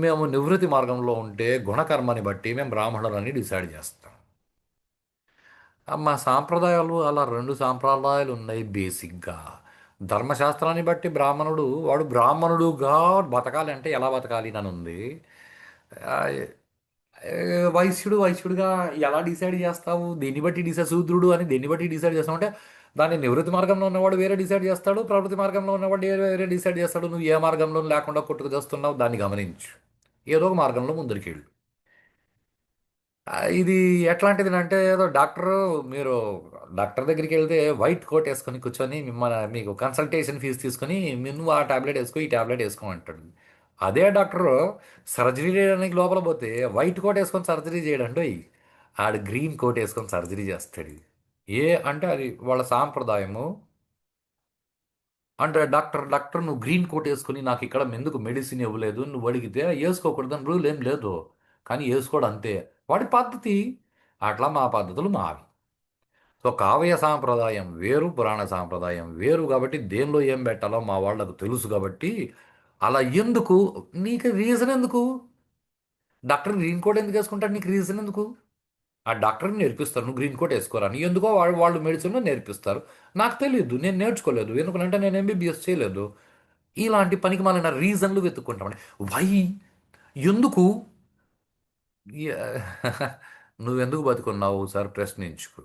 మేము నివృత్తి మార్గంలో ఉంటే గుణకర్మని బట్టి మేము బ్రాహ్మణులని డిసైడ్ చేస్తాం. మా సాంప్రదాయాలు అలా రెండు సాంప్రదాయాలు ఉన్నాయి బేసిక్గా. ధర్మశాస్త్రాన్ని బట్టి బ్రాహ్మణుడు వాడు బ్రాహ్మణుడుగా బతకాలి అంటే ఎలా బతకాలి అని ఉంది. ఆ, వైశ్యుడుగా ఎలా డిసైడ్ చేస్తావు, దేన్ని బట్టి డిసైడ్ శూద్రుడు అని దేన్ని బట్టి డిసైడ్ చేస్తావు అంటే దాన్ని నివృత్తి మార్గంలో ఉన్నవాడు వేరే డిసైడ్ చేస్తాడు, ప్రవృత్తి మార్గంలో ఉన్నవాడు వేరే వేరే డిసైడ్ చేస్తాడు. నువ్వు ఏ మార్గంలో లేకుండా కొట్టుకు చేస్తున్నావు దాన్ని గమనించు. ఏదో ఒక మార్గంలో ముందరికి వెళ్ళు. ఇది ఎట్లాంటిది అంటే ఏదో డాక్టర్, మీరు డాక్టర్ దగ్గరికి వెళ్తే వైట్ కోట్ వేసుకొని కూర్చొని మిమ్మల్ని మీకు కన్సల్టేషన్ ఫీజు తీసుకొని నువ్వు ఆ టాబ్లెట్ వేసుకో ఈ టాబ్లెట్ వేసుకో అంటాడు. అదే డాక్టర్ సర్జరీ చేయడానికి లోపల పోతే వైట్ కోట్ వేసుకొని సర్జరీ చేయడండి. ఆడు గ్రీన్ కోట్ వేసుకొని సర్జరీ చేస్తాడు. అంటే అది వాళ్ళ సాంప్రదాయము. అంటే డాక్టర్ నువ్వు గ్రీన్ కోట్ వేసుకుని నాకు ఇక్కడ ఎందుకు మెడిసిన్ ఇవ్వలేదు నువ్వు అడిగితే వేసుకోకూడదని రూల్ ఏం లేదు. కానీ వేసుకోడు అంతే. వాడి పద్ధతి. అట్లా మా పద్ధతులు మావి. సో కావ్య సాంప్రదాయం వేరు, పురాణ సాంప్రదాయం వేరు కాబట్టి దేనిలో ఏం పెట్టాలో మా వాళ్ళకు తెలుసు కాబట్టి అలా ఎందుకు, నీకు రీజన్ ఎందుకు? డాక్టర్ గ్రీన్ కోట్ ఎందుకు వేసుకుంటాడు? నీకు రీజన్ ఎందుకు? ఆ డాక్టర్ని నేర్పిస్తారు నువ్వు గ్రీన్ కోట్ వేసుకోరని, ఎందుకో వాళ్ళు మెడిసిన్లో నేర్పిస్తారు. నాకు తెలియదు, నేను నేర్చుకోలేదు, ఎందుకంటే నేను ఎంబీబీఎస్ చేయలేదు. ఇలాంటి పనికి మాలిన రీజన్లు వెతుక్కుంటామండి. వై? ఎందుకు? నువ్వెందుకు బతుకున్నావు సార్ ప్రశ్నించుకో.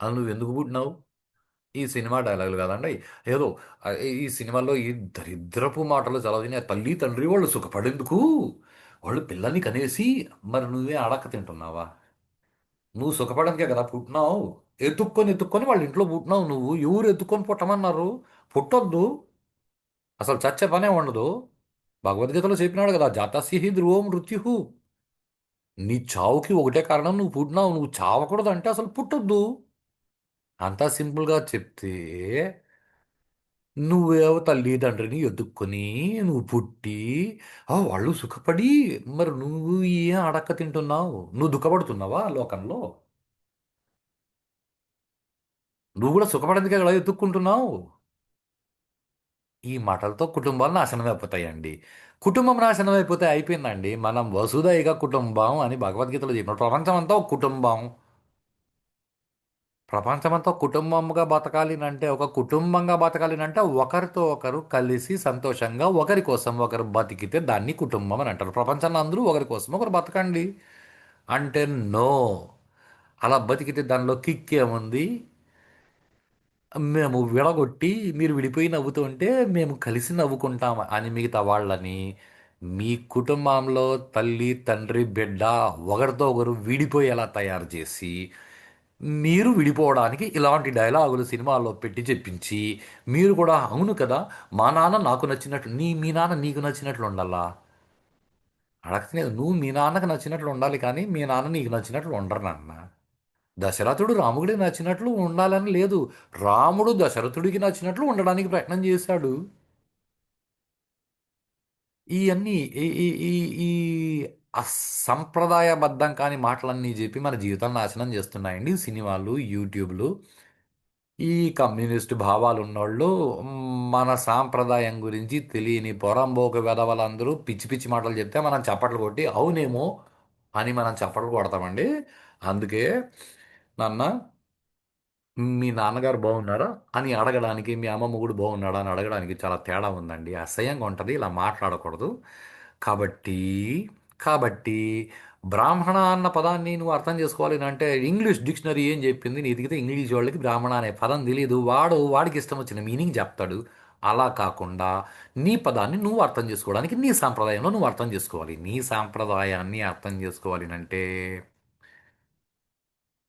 అది నువ్వెందుకు పుట్టినావు? ఈ సినిమా డైలాగులు కదండి. ఏదో ఆ, ఈ సినిమాలో ఈ దరిద్రపు మాటలు చదివిన తల్లి తండ్రి వాళ్ళు సుఖపడేందుకు వాళ్ళు పిల్లల్ని కనేసి, మరి నువ్వే అడక్క తింటున్నావా? నువ్వు సుఖపడడానికే కదా పుట్టినావు. ఎత్తుక్కొని వాళ్ళ ఇంట్లో పుట్టినావు. నువ్వు ఎవరు ఎత్తుక్కొని పుట్టమన్నారు? పుట్టొద్దు. అసలు చచ్చే పనే ఉండదు. భగవద్గీతలో చెప్పినాడు కదా, జాతస్య ధ్రువో మృత్యు. నీ చావుకి ఒకటే కారణం, నువ్వు పుట్టినావు. నువ్వు చావకూడదు అంటే అసలు పుట్టొద్దు. అంతా సింపుల్గా చెప్తే, నువ్వేవో తల్లిదండ్రిని ఎదుక్కొని నువ్వు పుట్టి వాళ్ళు సుఖపడి, మరి నువ్వు ఏం అడక్క తింటున్నావు? నువ్వు దుఃఖపడుతున్నావా లోకంలో? నువ్వు కూడా సుఖపడేందుకే కదా ఎత్తుక్కుంటున్నావు. ఈ మాటలతో కుటుంబాలు నాశనం అయిపోతాయండి. కుటుంబం నాశనం అయిపోతే అయిపోయిందండి. మనం వసుదైక కుటుంబం అని భగవద్గీతలో చెప్పిన ప్రపంచం అంతా ఒక కుటుంబం. ప్రపంచమంతా కుటుంబంగా బతకాలి అంటే, ఒక కుటుంబంగా బతకాలి అంటే ఒకరితో ఒకరు కలిసి సంతోషంగా ఒకరి కోసం ఒకరు బతికితే దాన్ని కుటుంబం అని అంటారు. ప్రపంచంలో అందరూ ఒకరి కోసం ఒకరు బతకండి అంటే నో. అలా బతికితే దానిలో కిక్ ఏముంది? మేము విడగొట్టి మీరు విడిపోయి నవ్వుతుంటే మేము కలిసి నవ్వుకుంటాం అని మిగతా వాళ్ళని, మీ కుటుంబంలో తల్లి తండ్రి బిడ్డ ఒకరితో ఒకరు విడిపోయేలా తయారు చేసి మీరు విడిపోవడానికి ఇలాంటి డైలాగులు సినిమాల్లో పెట్టి చెప్పించి, మీరు కూడా అవును కదా, మా నాన్న నాకు నచ్చినట్లు మీ నాన్న నీకు నచ్చినట్లు ఉండాలా? అడగలేదు. నువ్వు మీ నాన్నకు నచ్చినట్లు ఉండాలి కానీ మీ నాన్న నీకు నచ్చినట్లు ఉండరు నాన్న. దశరథుడు రాముడికి నచ్చినట్లు ఉండాలని లేదు. రాముడు దశరథుడికి నచ్చినట్లు ఉండడానికి ప్రయత్నం చేశాడు. ఇవన్నీ ఈ ఈ ఈ ఈ అసంప్రదాయబద్ధం కాని మాటలన్నీ చెప్పి మన జీవితాన్ని నాశనం చేస్తున్నాయండి ఈ సినిమాలు, యూట్యూబ్లు. ఈ కమ్యూనిస్ట్ భావాలు ఉన్నోళ్ళు మన సాంప్రదాయం గురించి తెలియని పొరంబోకు వెధవలందరూ పిచ్చి పిచ్చి మాటలు చెప్తే మనం చప్పట్లు కొట్టి అవునేమో అని మనం చప్పట్లు కొడతామండి. అందుకే నాన్న, మీ నాన్నగారు బాగున్నారా అని అడగడానికి, మీ అమ్మ మొగుడు బాగున్నాడా అని అడగడానికి చాలా తేడా ఉందండి. అసహ్యంగా ఉంటుంది. ఇలా మాట్లాడకూడదు. కాబట్టి కాబట్టి బ్రాహ్మణ అన్న పదాన్ని నువ్వు అర్థం చేసుకోవాలి అంటే ఇంగ్లీష్ డిక్షనరీ ఏం చెప్పింది, నీ ఎదిగితే ఇంగ్లీష్ వాళ్ళకి బ్రాహ్మణ అనే పదం తెలియదు. వాడికి ఇష్టం వచ్చిన మీనింగ్ చెప్తాడు. అలా కాకుండా నీ పదాన్ని నువ్వు అర్థం చేసుకోవడానికి నీ సాంప్రదాయంలో నువ్వు అర్థం చేసుకోవాలి. నీ సాంప్రదాయాన్ని అర్థం చేసుకోవాలి అంటే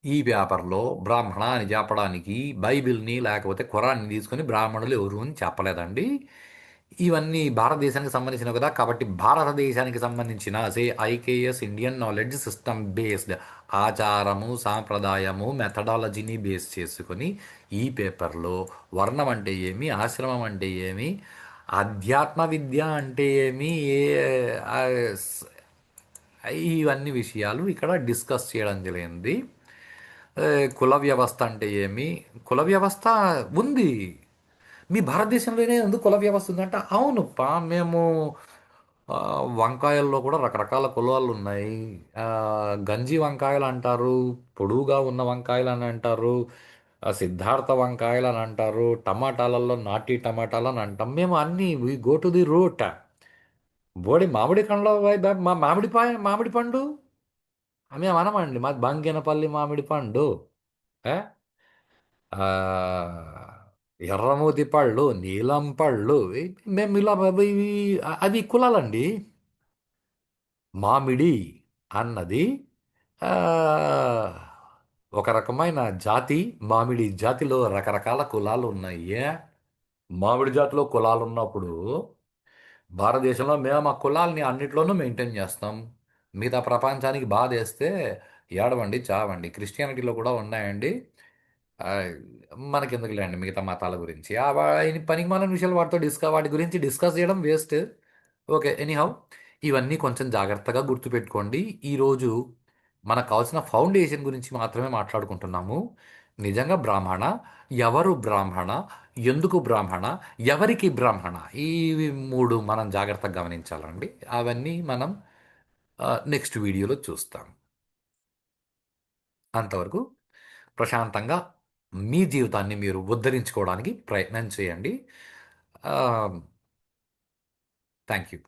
ఈ పేపర్లో బ్రాహ్మణ అని చెప్పడానికి బైబిల్ని లేకపోతే ఖురాన్ని తీసుకొని బ్రాహ్మణులు ఎవరు అని చెప్పలేదండి. ఇవన్నీ భారతదేశానికి సంబంధించినవి కదా, కాబట్టి భారతదేశానికి సంబంధించిన IKS Indian knowledge system based ఆచారము సాంప్రదాయము మెథడాలజీని బేస్ చేసుకొని ఈ పేపర్లో వర్ణం అంటే ఏమి, ఆశ్రమం అంటే ఏమి, అధ్యాత్మ విద్య అంటే ఏమి, ఆ, స్- ఇవన్నీ విషయాలు ఇక్కడ డిస్కస్ చేయడం జరిగింది. ఏ, కుల వ్యవస్థ అంటే ఏమి? కుల వ్యవస్థ ఉంది. మీ భారతదేశంలోనే ఎందుకు కుల వ్యవస్థ ఉందంటే, అవును పా మేము ఆ, వంకాయల్లో కూడా రకరకాల కులాలు ఉన్నాయి. ఆ, గంజి వంకాయలు అంటారు, పొడువుగా ఉన్న వంకాయలు అని అంటారు, సిద్ధార్థ వంకాయలు అని అంటారు, టమాటాలలో నాటి టమాటాలు అని అంటాం. మేము అన్నీ we go to the root. బోడి మామిడి కండ్ల మా మామిడి పండు మేము అనమండి, మాది బంగినపల్లి మామిడి పండు. ఏ? ఆ, ఎర్రమూతి పళ్ళు, నీలం పళ్ళు, మేము ఇలా అవి కులాలండి. మామిడి అన్నది ఆ, ఒక రకమైన జాతి. మామిడి జాతిలో రకరకాల కులాలు ఉన్నాయి. మామిడి జాతిలో కులాలు ఉన్నప్పుడు భారతదేశంలో మేము ఆ కులాల్ని అన్నిట్లోనూ మెయింటైన్ చేస్తాం. మిగతా ప్రపంచానికి బాధేస్తే ఏడవండి, చావండి. క్రిస్టియానిటీలో కూడా ఉన్నాయండి. ఆ, మనకెందుకులేండి మిగతా మతాల గురించి. పనికిమాలిన విషయాలు వాటి గురించి డిస్కస్ చేయడం వేస్ట్. ఓకే, ఎనీహౌ, ఇవన్నీ కొంచెం జాగ్రత్తగా గుర్తుపెట్టుకోండి. ఈరోజు మనకు కావాల్సిన ఫౌండేషన్ గురించి మాత్రమే మాట్లాడుకుంటున్నాము. నిజంగా బ్రాహ్మణ, ఎవరు బ్రాహ్మణ, ఎందుకు బ్రాహ్మణ, ఎవరికి బ్రాహ్మణ, ఇవి మూడు మనం జాగ్రత్తగా గమనించాలండి. అవన్నీ మనం నెక్స్ట్ వీడియోలో చూస్తాం. అంతవరకు ప్రశాంతంగా మీ జీవితాన్ని మీరు ఉద్ధరించుకోవడానికి ప్రయత్నం చేయండి. Thank you.